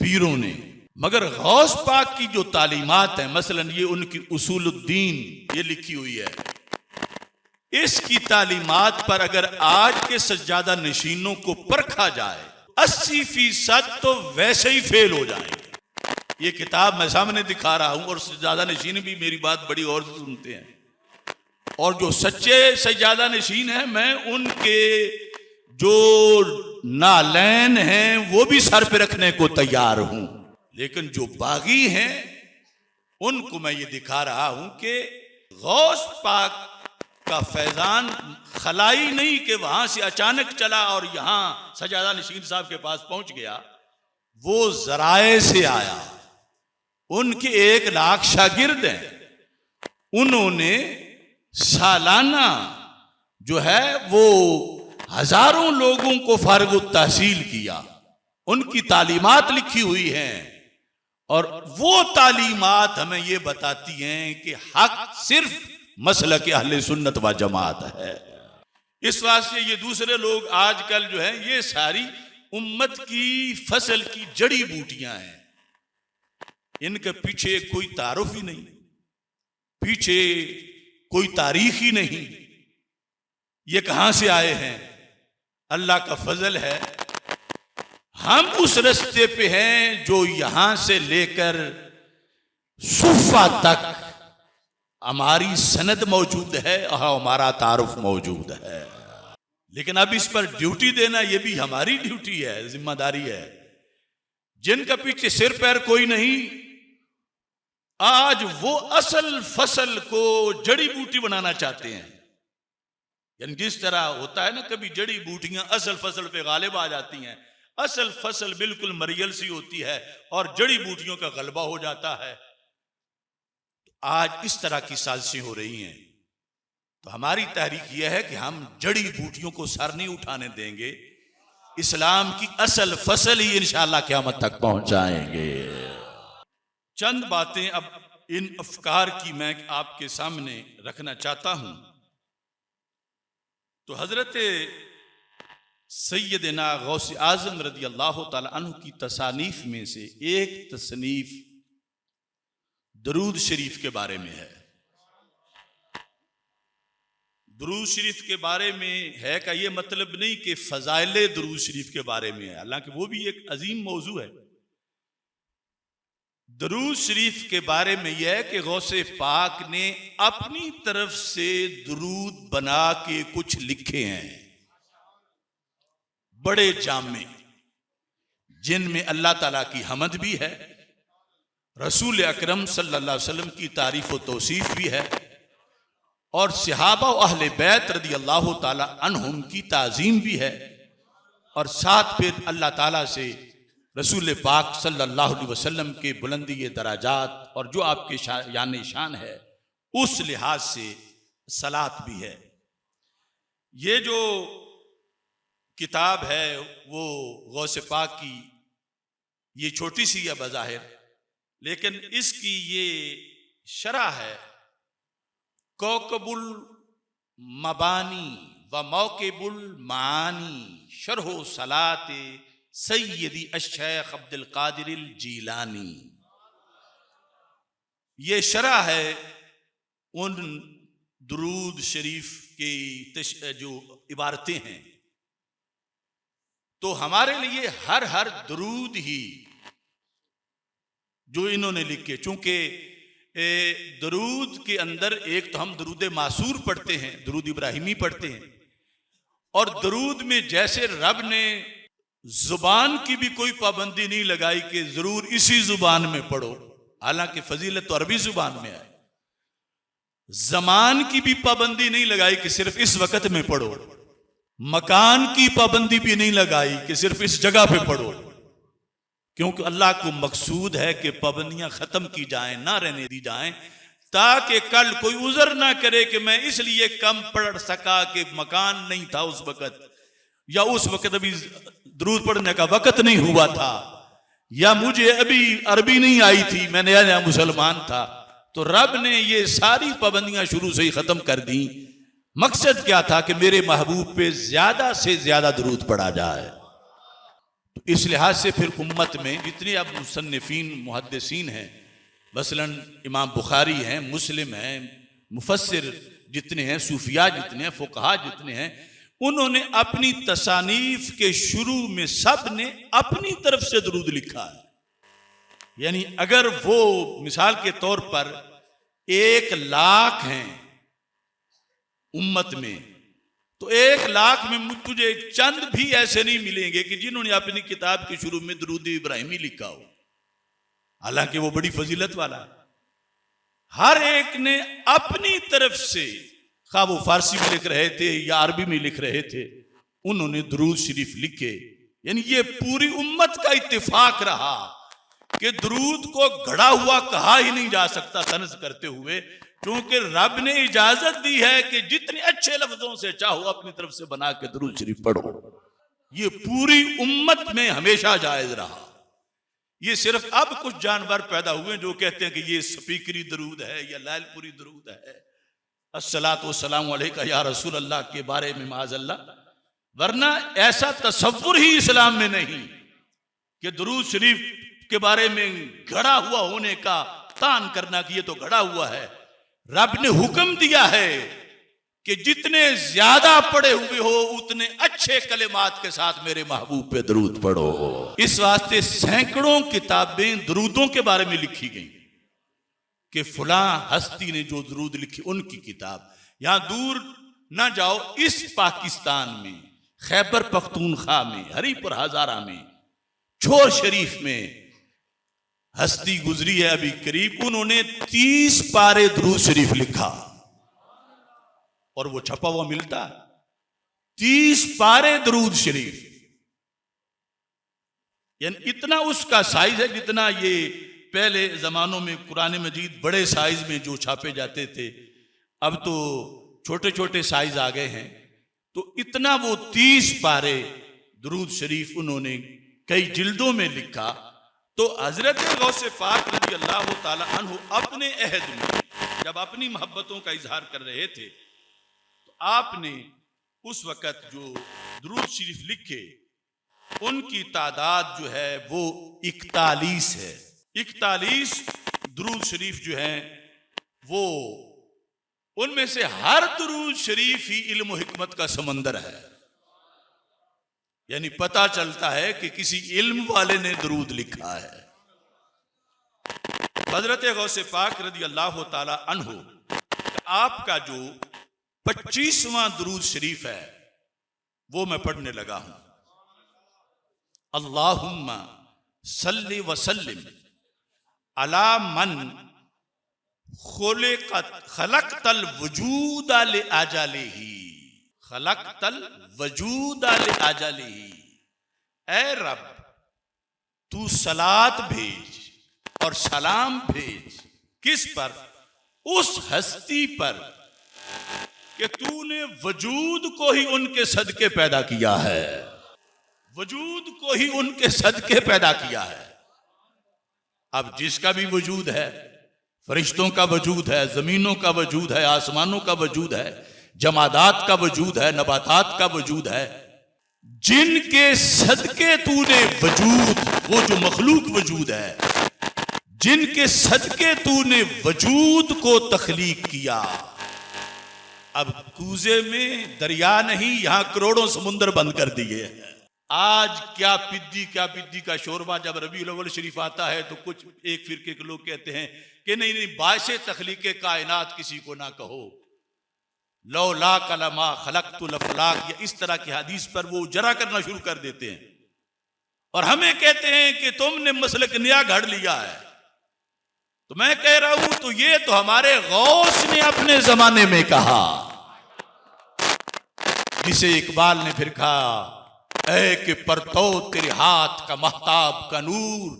पीरों ने, मगर गौस पाक की जो तालीमात है, मसलन ये उनकी उसूलुद्दीन ये लिखी हुई है, इसकी तालीमात पर अगर आज के सज्जादा नशीनों को परखा जाए 80% तो वैसे ही फेल हो जाएंगे। ये किताब मैं सामने दिखा रहा हूं और सज्जादा नशीन भी मेरी बात बड़ी गौर से सुनते हैं। और जो सच्चे सज्जादा नशीन हैं, मैं उनके जो नालैन हैं वो भी सर पे रखने को तैयार हूं। लेकिन जो बागी हैं उनको मैं ये दिखा रहा हूं कि गौस पाक का फैजान खलाई नहीं कि वहां से अचानक चला और यहां सज्जादा नशीन साहब के पास पहुंच गया। वो जराए से आया। उनके 1 लाख शागिर्द हैं। उन्होंने सालाना जो है वो हजारों लोगों को फारग तहसील किया। उनकी तालीमात लिखी हुई हैं और वो तालीमात हमें ये बताती हैं कि हक सिर्फ मसलक अहले सुन्नत व जमात है। इस वास्ते ये दूसरे लोग आजकल जो है ये सारी उम्मत की फसल की जड़ी बूटियां हैं। इनके पीछे कोई तारुफ ही नहीं, पीछे कोई तारीख ही नहीं। ये कहां से आए हैं? अल्लाह का फजल है। हम उस रास्ते पे हैं जो यहां से लेकर सुफा तक हमारी सनद मौजूद है और हमारा तारुफ मौजूद है। लेकिन अब इस पर ड्यूटी देना ये भी हमारी ड्यूटी है, जिम्मेदारी है। जिनका पीछे सिर पैर कोई नहीं, आज वो असल फसल को जड़ी बूटी बनाना चाहते हैं। यानी जिस तरह होता है ना, कभी जड़ी बूटियां असल फसल पे गालिब आ जाती हैं, असल फसल बिल्कुल मरियल सी होती है और जड़ी बूटियों का गलबा हो जाता है। आज इस तरह की साजिशें हो रही हैं। तो हमारी तहरीक यह है कि हम जड़ी बूटियों को सर नहीं उठाने देंगे, इस्लाम की असल फसल ही इंशाअल्लाह क़यामत तक पहुंचाएंगे। चंद बातें अब इन अफकार की मैं आपके सामने रखना चाहता हूं। तो हजरत सैयदना गौसे आजम रदी अल्लाह ताला अन्हु की तसानीफ में से एक तसनीफ दरूद शरीफ के बारे में है। दरूद शरीफ के बारे में है का ये मतलब नहीं कि फजाइले दरूद शरीफ के बारे में है, हालांकि वो भी एक अजीम मौजू है। दरूद शरीफ के बारे में यह है कि गौसे पाक ने अपनी तरफ से दरूद बना के कुछ लिखे हैं, बड़े जामे, जिनमें अल्लाह ताला की हमद भी है, रसूल अकरम सल्लल्लाहु अलैहि वसल्लम की तारीफ व तौसीफ भी है और सहाबा व अहले बैत रदी अल्लाह ताला अन्हुम की ताजीम भी है। और साथ फिर अल्लाह ताला से रसूल पाक सल्लल्लाहु अलैहि वसल्लम के बुलंदी दराजात और जो आपके यानी शान है उस लिहाज से सलात भी है। ये जो किताब है वो गौसे पाक की ये छोटी सी है बज़ाहिर, लेकिन इसकी ये शरह है कौकबुल मबानी व मौकिबुल मानी शरह सलात सैयदी अश-शेख अब्दुल कादिर जीलानी। ये शरह है उन दुरूद शरीफ की जो इबारतें हैं। तो हमारे लिए हर दुरूद ही जो इन्होंने लिखे, चूंकि दुरूद के अंदर एक तो हम दुरूद मासूर पढ़ते हैं, दुरूद इब्राहिमी पढ़ते हैं, और दुरूद में जैसे रब ने जुबान की भी कोई पाबंदी नहीं लगाई कि जरूर इसी जुबान में पढ़ो, हालांकि फजीलत तो अरबी जुबान में है। जमान की भी पाबंदी नहीं लगाई कि सिर्फ इस वक्त में पढ़ो, मकान की पाबंदी भी नहीं लगाई कि सिर्फ इस जगह पे पढ़ो, क्योंकि अल्लाह को मकसूद है कि पाबंदियां खत्म की जाएं, ना रहने दी जाएं, ताकि कल कोई उज़र ना करे कि मैं इसलिए कम पढ़ सका कि मकान नहीं था उस वक्त, या उस वक्त अभी दुरूद पढ़ने का वक्त नहीं हुआ था, या मुझे अभी अरबी नहीं आई थी, मैं नया नया मुसलमान था। तो रब ने ये सारी पाबंदियां शुरू से ही खत्म कर दी। मकसद क्या था कि मेरे महबूब पे ज्यादा से ज्यादा दुरूद पढ़ा जाए। तो इस लिहाज से फिर उम्मत में जितने अब मुसन्निफीन मुहद्दिसीन हैं, मसलन इमाम बुखारी हैं, मुस्लिम हैं, मुफस्सिर जितने हैं, सूफिया जितने हैं, फुकहा जितने हैं, उन्होंने अपनी तसानीफ के शुरू में सब ने अपनी तरफ से दुरूद लिखा है। यानी अगर वो मिसाल के तौर पर 1 लाख हैं उम्मत में, तो 1 लाख में तुझे चंद भी ऐसे नहीं मिलेंगे कि जिन्होंने अपनी किताब के शुरू में दुरूद इब्राहिमी लिखा हो, हालांकि वो बड़ी फजीलत वाला है। हर एक ने अपनी तरफ से, खा वो फारसी में लिख रहे थे या अरबी में लिख रहे थे, उन्होंने दुरूद शरीफ लिखे। यानी ये पूरी उम्मत का इत्तेफाक रहा कि दुरूद को घड़ा हुआ कहा ही नहीं जा सकता तनज़ करते हुए, क्योंकि रब ने इजाजत दी है कि जितने अच्छे लफ्जों से चाहो अपनी तरफ से बना के दुरूद शरीफ पढ़ो। ये पूरी उम्मत में हमेशा जायज रहा। ये सिर्फ अब कुछ जानवर पैदा हुए जो कहते हैं कि ये स्पीकरी दुरूद है या लालपुरी दुरूद है, अस्सलातु वस्सलामु अलैका या रसूल अल्लाह के बारे में माज़अल्लाह, वरना ऐसा तसव्वुर ही इस्लाम में नहीं कि दुरूद शरीफ के बारे में घड़ा हुआ होने का तान करना कि ये तो घड़ा हुआ है। रब ने हुक्म दिया है कि जितने ज्यादा पढ़े हुए हो उतने अच्छे कलिमात के साथ मेरे महबूब पे दुरूद पढ़ो। इस वास्ते सैकड़ों किताबें दुरूदों के बारे में लिखी गई कि फलां हस्ती ने जो दुरूद लिखी उनकी किताब। यहां दूर ना जाओ, इस पाकिस्तान में खैबर पख्तूनख्वा में, हरीपुर हजारा में, छोर शरीफ में हस्ती गुजरी है अभी करीब, उन्होंने 30 पारे दुरूद शरीफ लिखा और वो छपा हुआ मिलता है। 30 पारे दुरूद शरीफ, यानी इतना उसका साइज है जितना ये पहले जमानों में कुरान मजीद बड़े साइज में जो छापे जाते थे, अब तो छोटे छोटे साइज आ गए हैं। तो इतना वो 30 पारे दुरूद शरीफ उन्होंने कई जिल्दों में लिखा। तो हजरत गौसे पाक रज़ी अल्लाह ताला अन्हु अपने अहद में जब अपनी मोहब्बतों का इजहार कर रहे थे, तो आपने उस वक़्त जो दुरूद शरीफ लिखे उनकी तादाद जो है वो 41 है। 41 दुरूद शरीफ जो है वो, उनमें से हर दुरूद शरीफ ही इल्म और हिकमत का समंदर है। यानी पता चलता है कि किसी इल्म वाले ने दुरूद लिखा है। हजरत गौसे पाक रज़ी अल्लाह ताला अन्हु, आपका जो 25वां दुरूद शरीफ है वो मैं पढ़ने लगा हूं। अल्लाहुम्मा सल्लि व सल्लिम अला मन खलक़तल वजूद ले आजालिही, खलक़तल वजूद ले आजालिही। ऐ रब, तू सलात भेज और सलाम भेज किस पर? उस हस्ती पर कि तूने वजूद को ही उनके सदके पैदा किया है, वजूद को ही उनके सदके पैदा किया है। अब जिसका भी वजूद है, फरिश्तों का वजूद है, जमीनों का वजूद है, आसमानों का वजूद है, जमादात का वजूद है, नबातात का वजूद है, जिनके सदके तूने वजूद, वो जो मखलूक वजूद है, जिनके सदके तूने वजूद को तख्लीक किया। अब कूजे में दरिया नहीं, यहां करोड़ों समुंदर बंद कर दिए हैं। आज क्या पिद्दी का शोरबा, जब रबीउल अव्वल शरीफ आता है तो कुछ एक फिरके के लोग कहते हैं कि नहीं, बाइसे तख्लीके कायनात किसी को ना कहो, लौला कलमा खलक़तुल अफ़लाक, या इस तरह की हदीस पर वो जरा करना शुरू कर देते हैं और हमें कहते हैं कि तुमने मसलक नया घड़ लिया है। तो मैं कह रहा हूं, तो ये तो हमारे गौस ने अपने जमाने में कहा, जिसे इकबाल ने फिर कहा, ऐ कि परतो तेरे हाथ का महताब का नूर,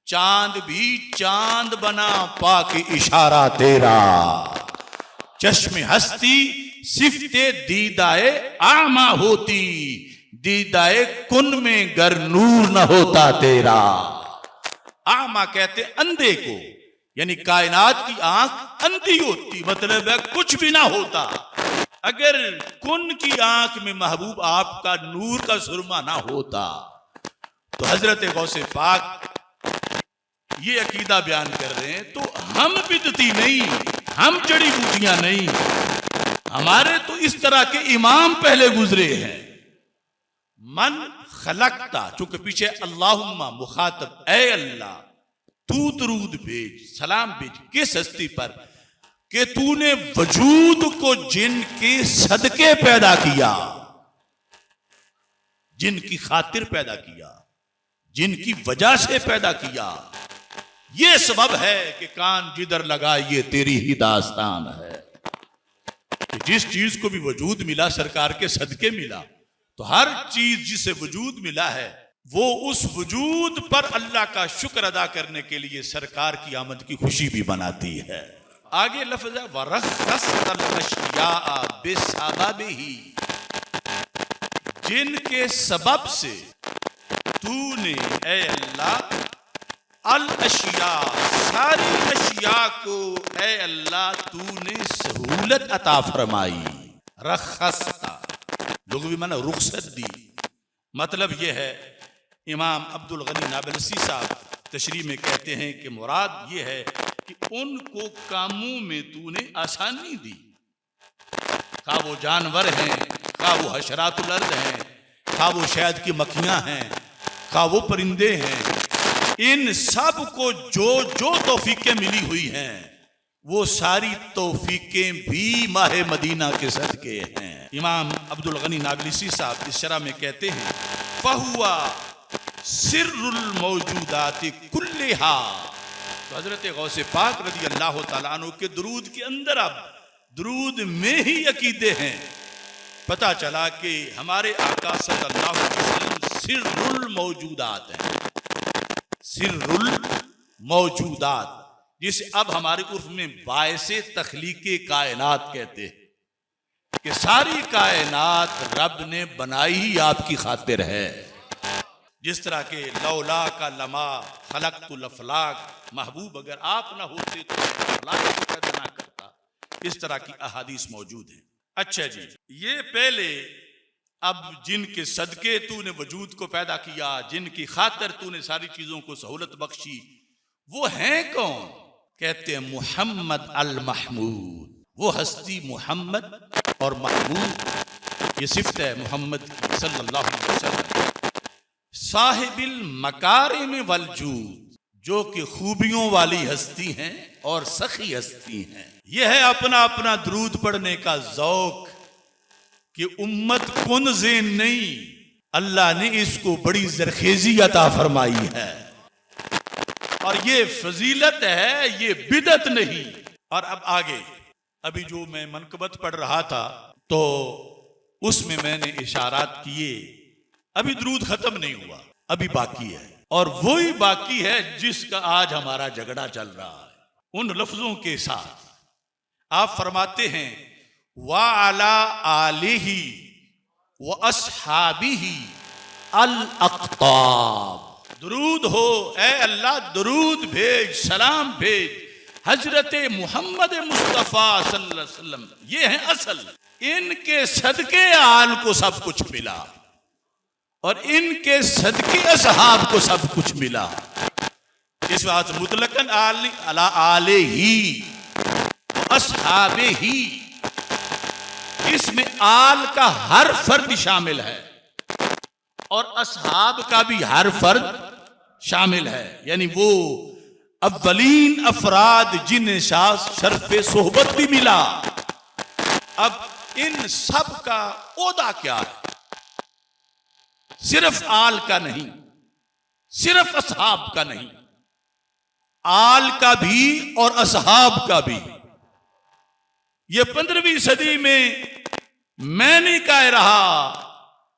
चांद भी चांद बना पाके इशारा तेरा, चश्मे हस्ती सिफ्ते दीदाए आमा होती, दीदाए कुन में गर नूर न होता तेरा। आमा कहते अंधे को, यानी कायनात की आंख अंधी होती, मतलब है कुछ भी ना होता अगर कुन की आंख में महबूब आपका नूर का सुरमा ना होता। तो हजरत गौसे पाक ये अकीदा बयान कर रहे हैं। तो हम बिदती नहीं, हम जड़ी बूटियां नहीं, हमारे तो इस तरह के इमाम पहले गुजरे हैं। मन खलकता, चूंकि पीछे अल्लाहुम्मा मुखातब, ऐ अल्लाह तू दरूद भेज, सलाम भेज, किस हस्ती पर कि तूने वजूद को जिनके सदके पैदा किया, जिनकी खातिर पैदा किया, जिनकी वजह से पैदा किया। ये सबब है कि कान जिधर लगा ये तेरी ही दास्तान है। कि जिस चीज को भी वजूद मिला सरकार के सदके मिला, तो हर चीज जिसे वजूद मिला है वो उस वजूद पर अल्लाह का शुक्र अदा करने के लिए सरकार की आमद की खुशी भी मनाती है। आगे लफ्ज़ है वरख़्ख़स्तल बिसबबिही, जिनके सबब से तूने ऐ अल्लाह अल अशिया, सारी अशिया को ऐ अल्लाह तूने सहूलत अता फरमाई। रख़्ख़स्ता लोग भी माना रुखसत दी, मतलब यह है, इमाम अब्दुल गनी नाबलसी साहब तशरीह में कहते हैं कि मुराद ये है कि उनको कामों में तूने आसानी दी, खा वो जानवर हैं, खा वो हशरातुल अर्द हैं, खा वो शहद की मक्खियां हैं, खा वो परिंदे हैं, इन सब को जो जो तौफीकें मिली हुई हैं वो सारी तौफीकें भी माह मदीना के सदके हैं। इमाम अब्दुल गनी नाबलसी साहब इस शरह में कहते हैं, फहुआ सिर्रुल मौजूदात कुल्लिहा। तो हजरत गौसे पाक रज़ी अल्लाह तआला अन्हु के दुरूद के अंदर, अब दुरूद में ही अकीदे हैं। पता चला कि हमारे आका सल्लल्लाहु अलैहि वसल्लम सिर्रुल मौजूदात हैं, सिर्रुल मौजूदात, जिसे अब हमारे उर्फ में बायसे तख्लीके कायनात कहते हैं कि सारी कायनात रब ने बनाई ही आपकी खातिर है। जिस तरह के लौला का लमा खलक़तुल अफ़लाक, महबूब अगर आप ना होते तो अफ़लाक को पैदा ना करता, इस तरह की अहादीस मौजूद हैं। अच्छा जी, ये पहले अब जिनके सदके तूने वजूद को पैदा किया, जिनकी खातिर तूने सारी चीजों को सहूलत बख्शी, वो हैं कौन? कहते हैं मुहम्मद अल महमूद, वो हस्ती मुहम्मद और महमूद, ये सिफ़त है मुहम्मद की सल्लल्लाहु अलैहि वसल्लम। साहिबिल मकारिम वल जूद, जो कि खूबियों वाली हस्ती हैं और सखी हस्ती हैं। यह है अपना अपना दरूद पढ़ने का ज़ौक़ कि उम्मत कुन ज़ेन नहीं, अल्लाह ने इसको बड़ी ज़रखेज़ी अता फरमाई है और ये फजीलत है, ये बिदत नहीं। और अब आगे, अभी जो मैं मनकबत पढ़ रहा था तो उसमें मैंने इशारात किए, अभी दरूद खत्म नहीं हुआ, अभी बाकी है, और वही बाकी है जिसका आज हमारा झगड़ा चल रहा है। उन लफ्जों के साथ आप फरमाते हैं व अला आलिही व अस्हाबिही अल अक़ताब, दरूद हो ऐ अल्लाह, दरूद भेज, सलाम भेज हजरत मुहम्मद मुस्तफ़ा सल्लल्लाहु अलैहि वसल्लम। ये है असल, इनके सदके आल को सब कुछ मिला और इनके सदके असहाब को सब कुछ मिला। इस बात मुतलकन आल नहीं, अला आले ही असहाबे ही, इसमें आल का हर फर्द शामिल है और असहाब का भी हर फर्द शामिल है। यानी वो अव्वलीन अफराद जिन्हें शर्फ सोहबत भी मिला। अब इन सब का ओहदा क्या है? सिर्फ आल का नहीं, सिर्फ असहाब का नहीं, आल का भी और असहाब का भी। ये 15वीं सदी में मैं नहीं कह रहा,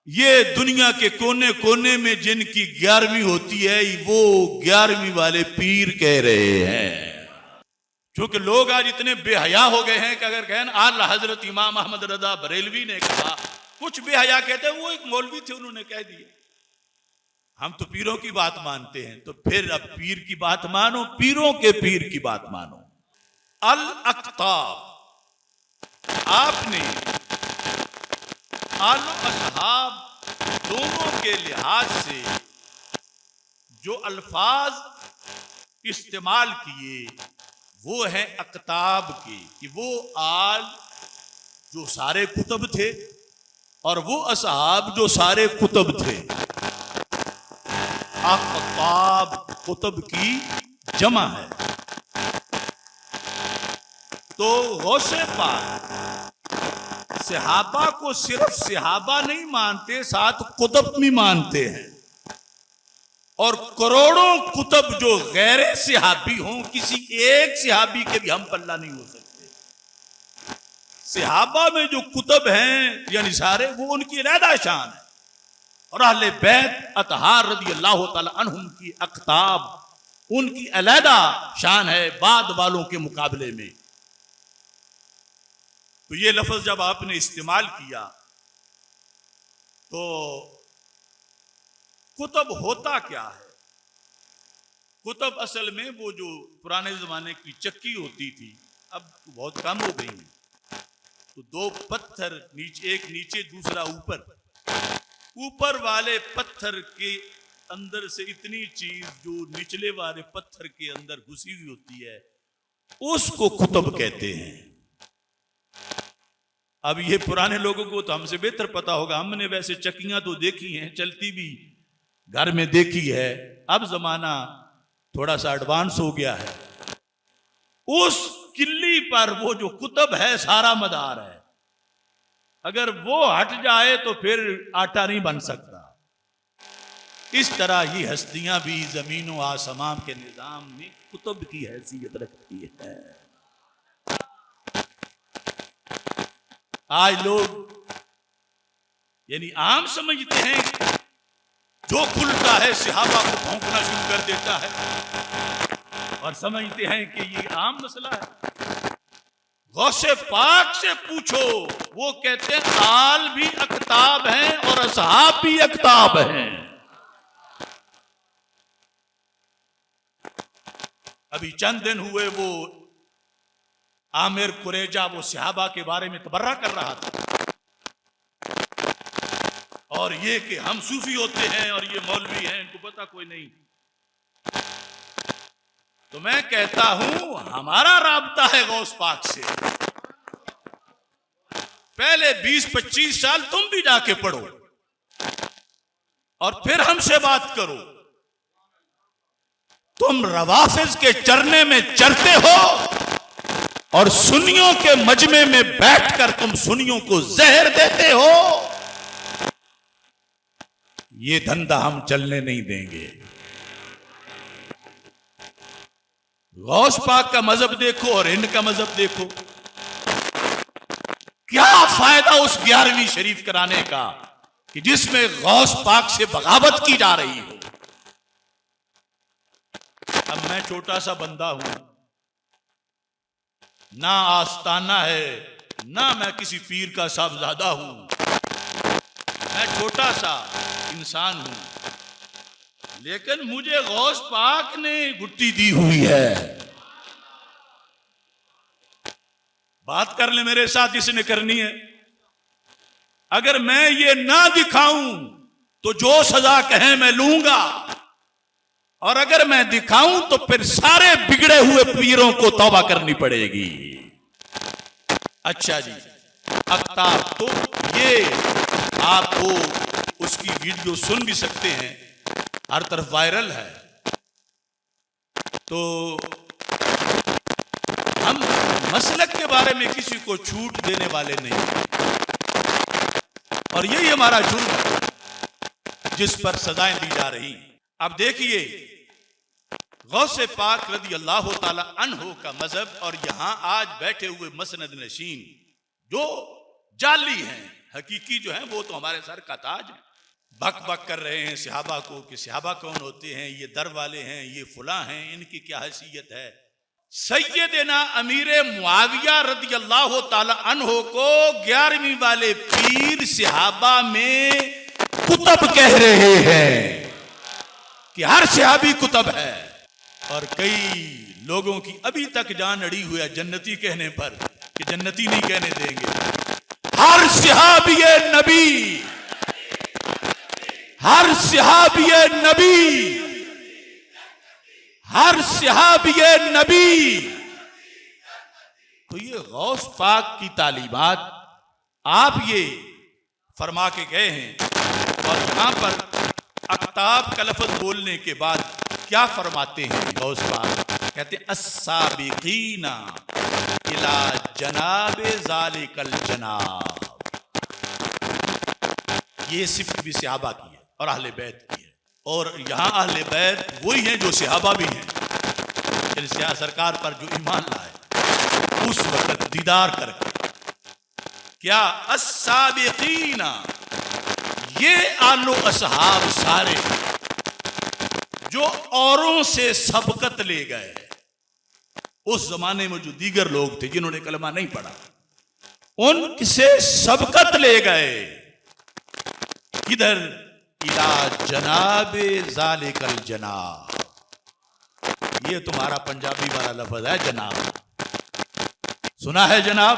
ये दुनिया के कोने कोने में जिनकी 11वीं होती है वो 11वीं वाले पीर कह रहे हैं। क्योंकि लोग आज इतने बेहया हो गए हैं कि अगर कहें आला हजरत इमाम अहमद रजा बरेलवी ने कहा, कुछ बेहया कहते हैं वो एक मौलवी थे उन्होंने कह दिया। हम तो पीरों की बात मानते हैं, तो फिर अब पीर की बात मानो, पीरों के पीर की बात मानो। अल अक्ताब, आपने आलो असहाब दोनों के लिहाज से जो अल्फाज इस्तेमाल किए वो है अक्ताब के, कि वो आल जो सारे कुतुब थे और वो असहाब जो सारे कुतुब थे। अक्ताब कुतुब की जमा है। तो गौसे पाक सहाबा को सिर्फ सहाबा नहीं मानते, साथ कुतुब भी मानते हैं। और करोड़ों कुतुब जो गैर सहाबी हों, किसी एक सहाबी के भी हम पल्ला नहीं हो सकते। सहाबा में जो कुतुब हैं यानी सारे, वो उनकी अलहदा शान है। और अहले बैत अतहार रज़ी अल्लाह तआला अन्हुम की अक्ताब उनकी अलहदा शान है बाद वालों के मुकाबले में। तो ये लफ्ज जब आपने इस्तेमाल किया तो कुतुब होता क्या है? कुतुब असल में वो जो पुराने जमाने की चक्की होती थी, अब बहुत कम हो गई है। तो दो पत्थर नीचे, एक नीचे दूसरा ऊपर, ऊपर वाले पत्थर के अंदर से इतनी चीज जो निचले वाले पत्थर के अंदर घुसी हुई होती है उसको कुतुब कहते हैं। अब ये पुराने लोगों को तो हमसे बेहतर पता होगा, हमने वैसे चक्कियां तो देखी हैं, चलती भी घर में देखी है। अब जमाना थोड़ा सा एडवांस हो गया है। उस किल्ली पर वो जो कुतुब है सारा मदार है, अगर वो हट जाए तो फिर आटा नहीं बन सकता। इस तरह ही हस्तियां भी जमीन व आसमान के निजाम में कुतुब की हैसियत रखती है। आज लोग यानी आम समझते हैं जो खुलता है सहाबा को भौंकना शुरू कर देता है और समझते हैं कि ये आम मसला है। गौसे पाक से पूछो, वो कहते हैं आल भी अक्ताब हैं और असहाब भी अक्ताब हैं। अभी चंद दिन हुए वो आमिर कुरेजा वो सहाबा के बारे में तबर्रा कर रहा था और ये कि हम सूफी होते हैं और ये मौलवी हैं, इनको पता कोई नहीं। तो मैं कहता हूं हमारा राब्ता है गौस पाक से। पहले 20-25 साल तुम भी जाके पढ़ो और फिर हमसे बात करो। तुम रवाफिज के चरने में चरते हो और सुन्नियों के मजमे में बैठकर तुम सुन्नियों को जहर देते हो। ये धंधा हम चलने नहीं देंगे। गौस पाक का मजहब देखो और इनका मजहब देखो, क्या फायदा उस 11वीं शरीफ कराने का कि जिसमें गौस पाक से बगावत की जा रही हो। अब मैं छोटा सा बंदा हूं, ना आस्ताना है, ना मैं किसी पीर का साहबजादा हूं। मैं छोटा सा इंसान हूं, लेकिन मुझे गौस पाक ने गुट्टी दी हुई है। बात कर ले मेरे साथ जिसने करनी है। अगर मैं ये ना दिखाऊं तो जो सजा कहें मैं लूंगा, और अगर मैं दिखाऊं तो फिर सारे बिगड़े हुए पीरों को तौबा करनी पड़ेगी। अच्छा जी, आफ्ताब, तो ये आप वो उसकी वीडियो सुन भी सकते हैं, हर तरफ वायरल है। तो हम मसलक के बारे में किसी को छूट देने वाले नहीं, और यही हमारा जुर्म है जिस पर सजाएं दी जा रही। अब देखिए, गौसे पाक रदी अल्लाह ताला अन्हो का मजहब, और यहां आज बैठे हुए मसनद नशीन जो जाली हैं, हकीकी जो हैं वो तो हमारे सर का ताज है, बक बक कर रहे हैं सहाबा को कि सहाबा कौन होते हैं, ये दर वाले हैं, ये फुला हैं, इनकी क्या हैसियत है। सैयदना अमीर मुआविया रदी अल्लाह ताला अन्हो को 11वीं वाले पीर सहाबा में कुतब कह रहे हैं कि हर सहाबी कुतब है, और कई लोगों की अभी तक जान अड़ी हुई है जन्नती कहने पर कि जन्नती नहीं कहने देंगे। हर सहाबी नबी, हर सहाबी नबी, हर सहाबी नबी। तो ये गौस पाक की तालीमात आप ये फरमा के गए हैं, और यहां पर आफ्ताब का लफ्ज बोलने के बाद क्या फरमाते हैं गौस पाक, कहते हैं अस्साबिकीना इला जनाबे ज़ालिकल जनाब। ये सिफ़त भी सहाबा की है और अहले बैत की है, और यहाँ अहले बैत वही हैं जो सहाबा भी हैं, जिनसे सरकार पर जो ईमान लाए उस वक्त दीदार करके। क्या अस्साबिकीना, ये आलो असहाब सारे जो औरों से सबकत ले गए, उस जमाने में जो दीगर लोग थे जिन्होंने कलमा नहीं पढ़ा, उनसे सबकत ले गए किधर, इला जनाबे ज़ालिकल जनाब। ये तुम्हारा पंजाबी वाला लफ्ज है जनाब, सुना है जनाब,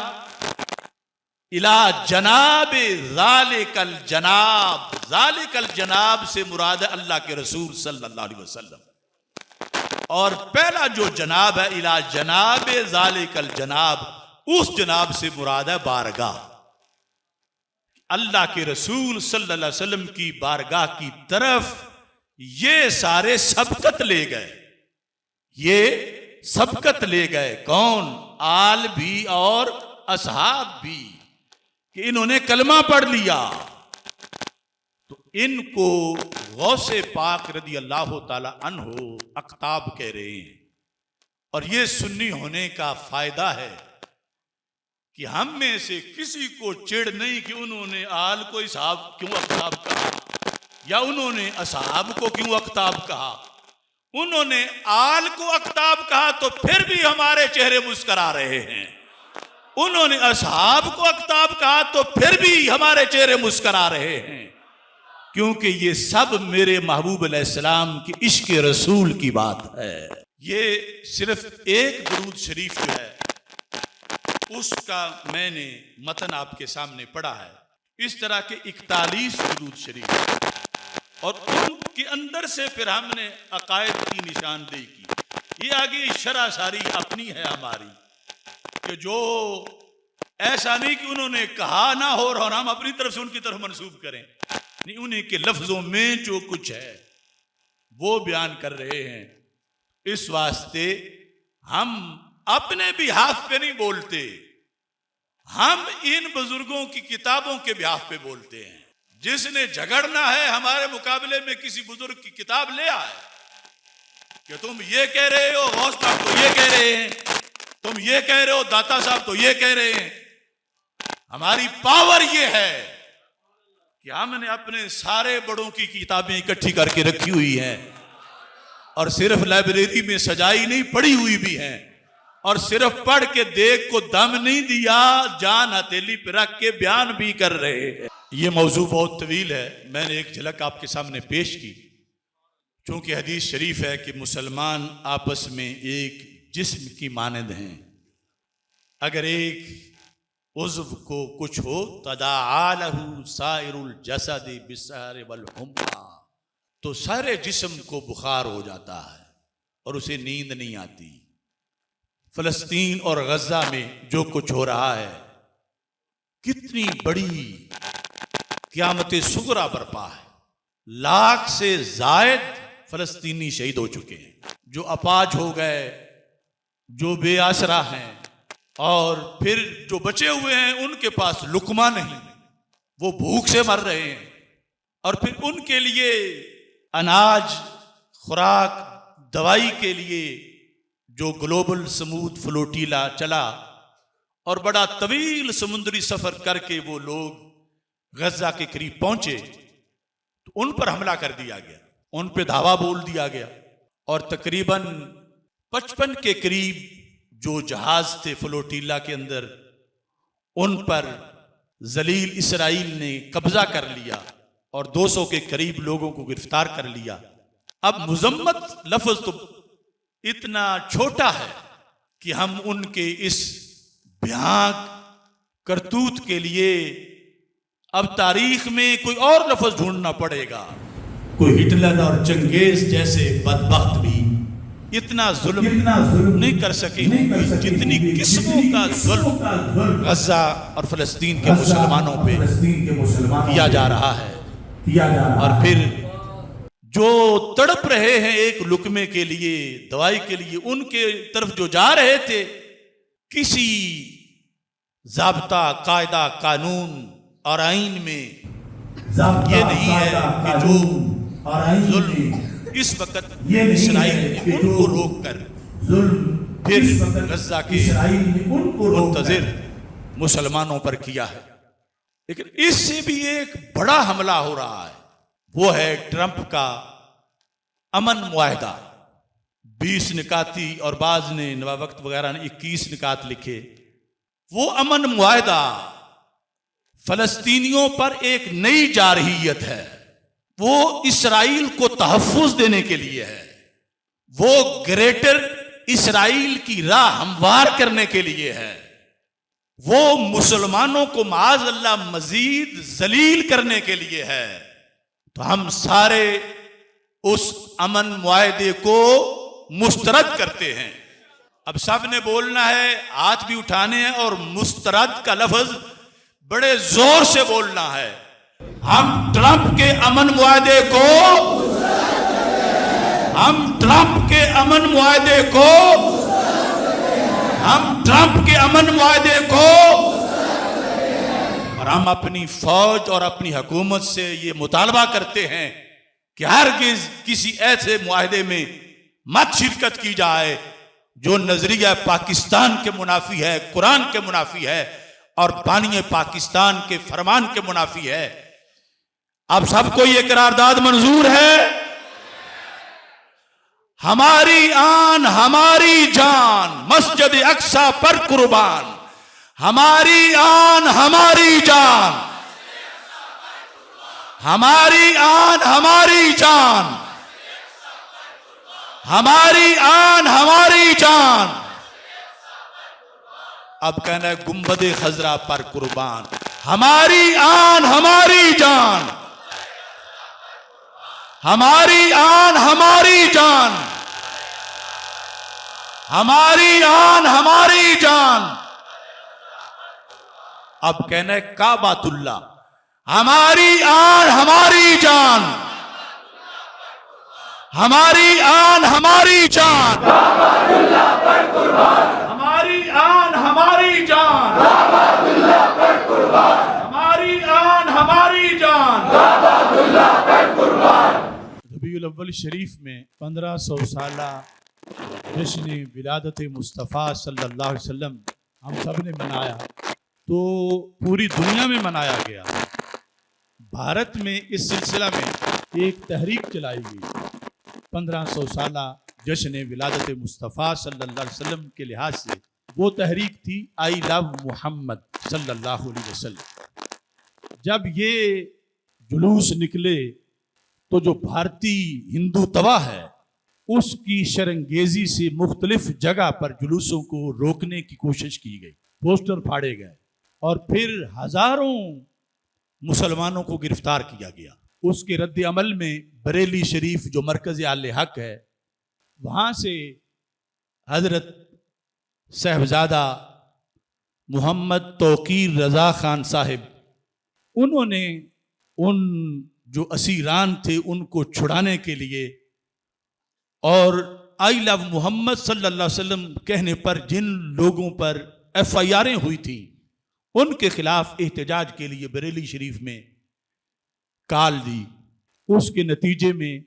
इला जनाबे ज़ालिकल जनाब। ज़ालिकल जनाब से मुराद है अल्लाह के रसूल सल्लल्लाहु अलैहि वसल्लम, और पहला जो जनाब है इला जनाबे ज़ालिकल जनाब, उस जनाब से मुराद है बारगाह। अल्लाह के रसूल सल्लल्लाहु अलैहि वसल्लम की बारगाह की तरफ ये सारे सबकत ले गए, ये सबकत ले गए। कौन? आल भी और असहाब भी, कि इन्होंने कलमा पढ़ लिया। तो इनको गौसे पाक रदी अल्लाह ताला अन्हो आफ्ताब कह रहे हैं, और ये सुन्नी होने का फायदा है कि हम में से किसी को चिढ़ नहीं कि उन्होंने आल को इसहाब क्यों आफ्ताब कहा, या उन्होंने असहाब को क्यों आफ्ताब कहा। उन्होंने आल को आफ्ताब कहा तो फिर भी हमारे चेहरे मुस्कुरा रहे हैं, उन्होंने असहाब को आफ्ताब कहा तो फिर भी हमारे चेहरे मुस्कुरा रहे हैं, क्योंकि ये सब मेरे महबूब अलैहिस्सलाम की इश्क रसूल की बात है। ये सिर्फ एक दुरूद शरीफ जो है उसका मैंने मतन आपके सामने पढ़ा है, इस तरह के 41 दुरूद शरीफ, और उनके अंदर से फिर हमने अकायद की निशानदेही की। ये आगे शरह सारी अपनी है हमारी, कि जो ऐसा नहीं कि उन्होंने कहा ना हो और हम अपनी तरफ से उनकी तरफ मंसूब करें, नहीं, उन्हीं के लफ्जों में जो कुछ है वो बयान कर रहे हैं। इस वास्ते हम अपने बिहाफ पे नहीं बोलते, हम इन बुजुर्गों की किताबों के बिहाफ पे बोलते हैं। जिसने झगड़ना है हमारे मुकाबले में किसी बुजुर्ग की किताब ले आए कि तुम ये कह रहे हो, गौस पाक तो ये कह रहे हैं, तुम ये कह रहे हो, दाता साहब तो ये कह रहे हैं। हमारी पावर ये है कि हमने अपने सारे बड़ों की किताबें इकट्ठी करके रखी हुई हैं, और सिर्फ लाइब्रेरी में सजाई नहीं, पढ़ी हुई भी हैं, और सिर्फ पढ़ के देख को दम नहीं दिया, जान हथेली पे रख के बयान भी कर रहे हैं। ये मौजू बहुत तवील है, मैंने एक झलक आपके सामने पेश की, क्योंकि हदीस शरीफ है कि मुसलमान आपस में एक जिस्म की मानद हैं। अगर एक उज़्व को कुछ हो तदाअलहु साइरुल जसद बिस्सहर वल हुम्मा, तो सारे जिस्म को बुखार हो जाता है और उसे नींद नहीं आती। फलस्तीन और गजा में जो कुछ हो रहा है, कितनी बड़ी क़यामत सुगरा बरपा है। लाख से जायद फलस्तीनी शहीद हो चुके हैं, जो अपाज हो गए, जो बेआसरा हैं, और फिर जो बचे हुए हैं उनके पास लुकमा नहीं, वो भूख से मर रहे हैं। और फिर उनके लिए अनाज, खुराक, दवाई के लिए जो ग्लोबल समूद फ्लोटीला चला और बड़ा तवील समुद्री सफर करके वो लोग गजा के करीब पहुंचे, तो उन पर हमला कर दिया गया, उन पे धावा बोल दिया गया और तकरीबन 55 के करीब जो जहाज थे फ्लोटीला के अंदर, उन पर जलील इसराइल ने कब्जा कर लिया और 200 के करीब लोगों को गिरफ्तार कर लिया। अब मुजम्मत लफ्ज तो इतना छोटा है कि हम उनके इस भयानक करतूत के लिए अब तारीख में कोई और लफ्ज ढूंढना पड़ेगा। कोई हिटलर और चंगेज जैसे बदबख्त भी इतना जुल्म नहीं कर सके जितनी किस्मों का जुल्म गजा और फलस्तीन के मुसलमानों पे किया जा रहा है। और फिर जो तड़प रहे हैं एक लुकमे के लिए, दवाई के लिए, उनके तरफ जो जा रहे थे, किसी ज़ाब्ता, कायदा, कानून और आइन में ये नहीं है कि जो जुल्म इस वक्त इसराइल ने उनको रोककर फिर गजा के मुंतज़िर मुसलमानों पर किया है। लेकिन इससे भी एक बड़ा हमला हो रहा है, वो है ट्रंप का अमन मुआहदा। 20 निकाती और बाज ने नवाबख्त वगैरह ने 21 निकात लिखे। वो अमन मुआहदा फलस्तीनियों पर एक नई जारहियत है, वो इसराइल को तहफ़्फ़ुज़ देने के लिए है, वो ग्रेटर इसराइल की राह हमवार करने के लिए है, वो मुसलमानों को माज़ अल्लाह मजीद जलील करने के लिए है। तो हम सारे उस अमन मुआहदे को मुस्तरद करते हैं। अब सब ने बोलना है, हाथ भी उठाने हैं और मुस्तरद का लफ्ज बड़े जोर से बोलना है। हम ट्रंप के अमन मुआहदे को, हम ट्रंप के अमन मुआहदे को, हम ट्रंप के अमन मुआहदे को, और हम अपनी फौज और अपनी हुकूमत से ये मुतालबा करते हैं कि हरगिज़ किसी ऐसे मुआहदे में मत शिरकत की जाए जो नजरिया पाकिस्तान के मुनाफी है, कुरान के मुनाफी है और बानी पाकिस्तान के फरमान के मुनाफी है। अब सबको ये करारदाद मंजूर है? हमारी आन हमारी जान मस्जिद अक्सा पर कुर्बान, हमारी आन हमारी जान, हमारी आन हमारी जान, हमारी आन हमारी जान। अब कहना है गुंबदे खजरा पर कुर्बान, हमारी आन हमारी जान, हमारी आन हमारी जान, हमारी आन हमारी जान। अब कहना है काबातुल्ला, हमारी आन हमारी जान, हमारी आन हमारी जान, हमारी आन हमारी जान, हमारी आन हमारी जान। रबीउल अव्वल शरीफ में 1500 साला जश्न विलादत मुस्तफ़ा सल्लल्लाहु अलैहि वसल्लम हम सब ने मनाया, तो पूरी दुनिया में मनाया गया। भारत में इस सिलसिला में एक तहरीक चलाई गई 1500 साला जश्न विलादत मुस्तफ़ा सल्लल्लाहु अलैहि वसल्लम के लिहाज से। वो तहरीक थी आई लव मोहम्मद सल्लल्लाहु अलैहि वसल्लम। जब ये जुलूस निकले तो जो भारतीय हिंदू तवा है उसकी शरंगेजी से मुख्तलिफ जगह पर जुलूसों को रोकने की कोशिश की गई, पोस्टर फाड़े गए, और फिर हजारों मुसलमानों को गिरफ्तार किया गया। उसके रद्द अमल में बरेली शरीफ जो मरकज आले हक है, वहां से हजरत साहबजादा मोहम्मद तौकीर रजा खान साहिब, उन्होंने उन जो असीरान थे उनको छुड़ाने के लिए और आई लव मोहम्मद सल्लल्लाहु अलैहि वसल्लम कहने पर जिन लोगों पर FIR हुई थी उनके खिलाफ एहतजाज के लिए बरेली शरीफ में कॉल दी। उसके नतीजे में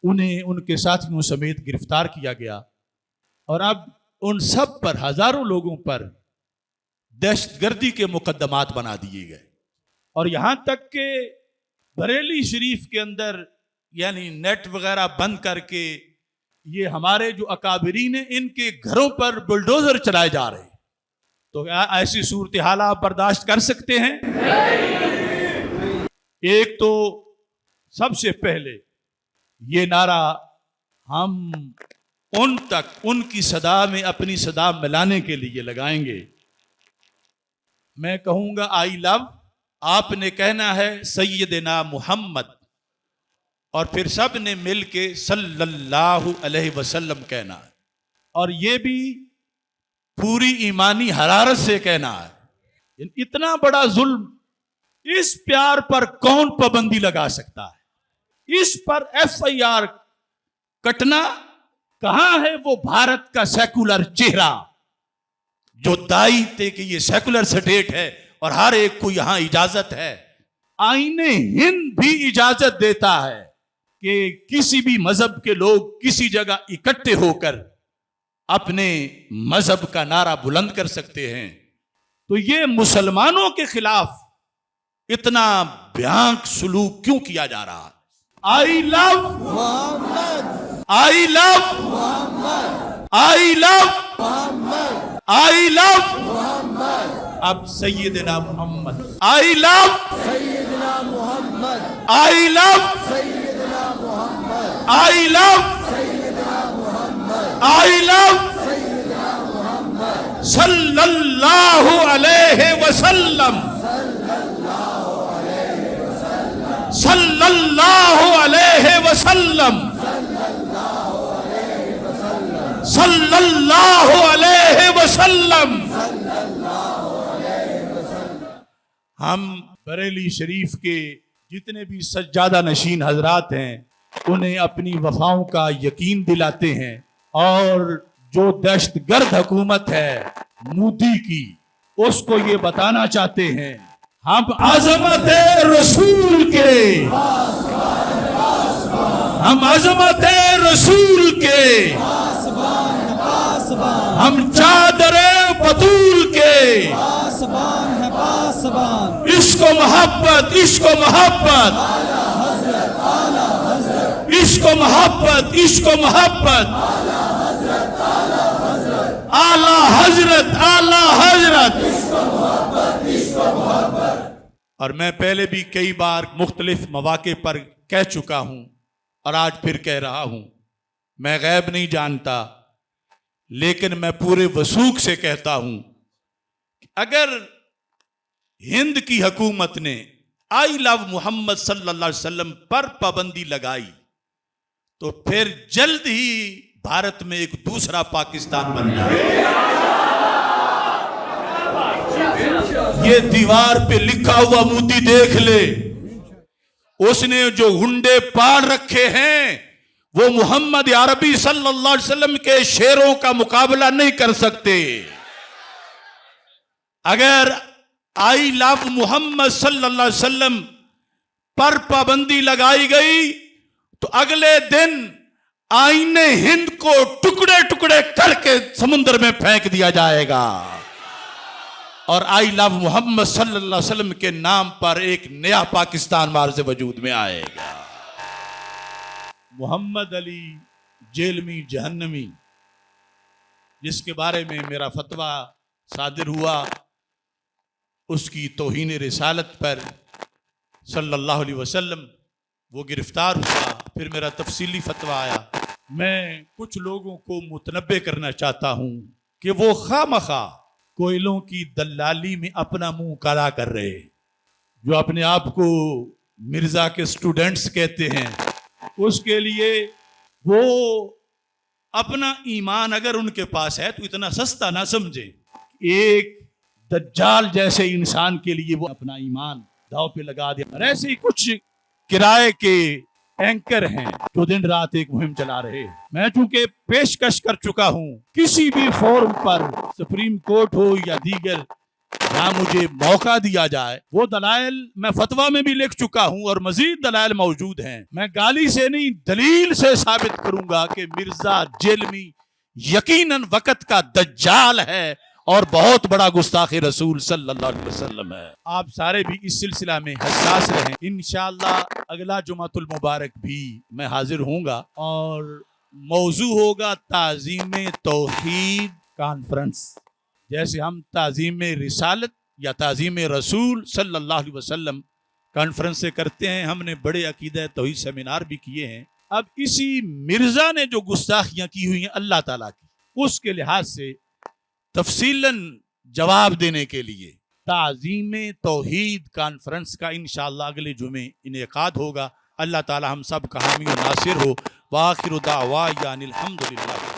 उन्हें उनके साथियों समेत गिरफ्तार किया गया और अब उन सब पर, हजारों लोगों पर दहशतगर्दी के मुकदमात बना दिए गए। और यहां तक कि बरेली शरीफ के अंदर यानी नेट वगैरह बंद करके ये हमारे जो अकाबरीन हैं इनके घरों पर बुलडोजर चलाए जा रहे हैं। तो क्या ऐसी सूरत हाल आप बर्दाश्त कर सकते हैं? एक तो सबसे पहले ये नारा हम उन तक उनकी सदा में अपनी सदा मिलाने के लिए लगाएंगे। मैं कहूंगा आई लव, आपने कहना है सैयदना मोहम्मद, और फिर सब ने मिल के सल्लल्लाहु अलैहि वसल्लम कहना है। और ये भी पूरी ईमानी हरारत से कहना है। इतना बड़ा जुल्म, इस प्यार पर कौन पाबंदी लगा सकता है? इस पर FIR कटना कहां है वो भारत का सेकुलर चेहरा जो दाई थे कि ये सेकुलर स्टेट है और हर एक को यहां इजाजत है। आईने हिंद भी इजाजत देता है कि किसी भी मजहब के लोग किसी जगह इकट्ठे होकर अपने मजहब का नारा बुलंद कर सकते हैं। तो ये मुसलमानों के खिलाफ इतना भयानक सलूक क्यों किया जा रहा है? I love Muhammad, I love Muhammad, I love Muhammad, I love Muhammad. अब सैयदना मोहम्मद, आई लव सैयदना मोहम्मद, आई लव सैयदना मोहम्मद, आई लव सैयदना मोहम्मद, आई लव सैयदना मोहम्मद सल्लल्लाहु अलैहि वसल्लम, सल्लल्लाहु अलैहि वसल्लम, सल्लल्लाहु अलैहि वसल्लम। हम बरेली शरीफ के जितने भी सज्जादा नशीन हजरात हैं उन्हें अपनी वफाओं का यकीन दिलाते हैं और जो दहशतगर्द हुकूमत है मोदी की, उसको ये बताना चाहते हैं हम अजमत रसूल के, हम अजमत रसूल के, हम चादर बतूल के, इश्क मोहब्बत, इश्क मोहब्बत, इश्क मोहब्बत, इश्क मोहब्बत, आला हजरत, आला हजरत। और मैं पहले भी कई बार मुख्तलिफ मौके पर कह चुका हूं और आज फिर कह रहा हूं, मैं गैब नहीं जानता, लेकिन मैं पूरे वसूख से कहता हूं अगर हिंद की हुकूमत ने आई लव मोहम्मद सल्लल्लाहु अलैहि वसल्लम पर पाबंदी लगाई तो फिर जल्द ही भारत में एक दूसरा पाकिस्तान बन जाएगा। ये दीवार पे लिखा हुआ मोदी देख ले, उसने जो हुंडे पाड़ रखे हैं वो मोहम्मद अरबी सल्लल्लाहु अलैहि वसल्लम के शेरों का मुकाबला नहीं कर सकते। अगर आई लव मोहम्मद सल्लल्लाहु अलैहि वसल्लम पर पाबंदी लगाई गई तो अगले दिन आईने हिंद को टुकड़े टुकड़े करके समुद्र में फेंक दिया जाएगा और आई लव मोहम्मद सल्लल्लाहु अलैहि वसल्लम के नाम पर एक नया पाकिस्तान मार्ज वजूद में आएगा। मोहम्मद अली जेलमी जहन्नमी, जिसके बारे में मेरा फतवा सादिर हुआ, उसकी तौहीन रिसालत पर सल्लल्लाहु अलैहि वसल्लम, वो गिरफ्तार हुआ, फिर मेरा तफसीली फतवा आया। मैं कुछ लोगों को मुतनब्बे करना चाहता हूं कि वो खामखा कोयलों की दलाली में अपना मुंह काला कर रहे, जो अपने आप को मिर्जा के स्टूडेंट्स कहते हैं, उसके लिए वो अपना ईमान अगर उनके पास है तो इतना सस्ता ना समझे। एक दज्जाल जैसे इंसान के लिए वो अपना ईमान दांव पे लगा दिया। और ऐसे ही कुछ किराए के एंकर हैं जो दिन रात एक मुहिम चला रहे हैं। मैं चूंकि पेशकश कर चुका हूं किसी भी फोरम पर, सुप्रीम कोर्ट हो या दीगर, जहां मुझे मौका दिया जाए, वो दलाइल मैं फतवा में भी लिख चुका हूं और मजीद दलाइल मौजूद हैं। मैं गाली से नहीं दलील से साबित करूंगा कि मिर्जा जेलमी यकीनन वक्त का दज्जाल है और बहुत बड़ा गुस्ताखे रसूल सल्लल्लाहु अलैहि वसल्लम है। आप सारे भी इस सिलसिला में हसास रहें। इंशाअल्लाह अगला जुमातुल मुबारक भी मैं हाजिर होऊंगा और मौजू होगा ताज़ीम तौहीद कॉन्फ्रेंस। जैसे हम ताज़ीम रिसालत या ताज़ीम रसूल सल्लल्लाहु अलैहि वसल्लम कॉन्फ्रेंस से करते हैं, हमने बड़े अकीदा तौहीद सेमिनार भी किए हैं। अब इसी मिर्जा ने जो गुस्ताखियां की हुई हैं अल्लाह ताला की, उसके लिहाज से तफसीलन जवाब देने के लिए ताज़ीम तौहीद कॉन्फ्रेंस का इंशाअल्लाह अगले जुमे इनेकाद होगा। अल्लाह ताला हम सब का हामी और नासिर हो। वाखिर दावा यानिल हम्दुलिल्लाह।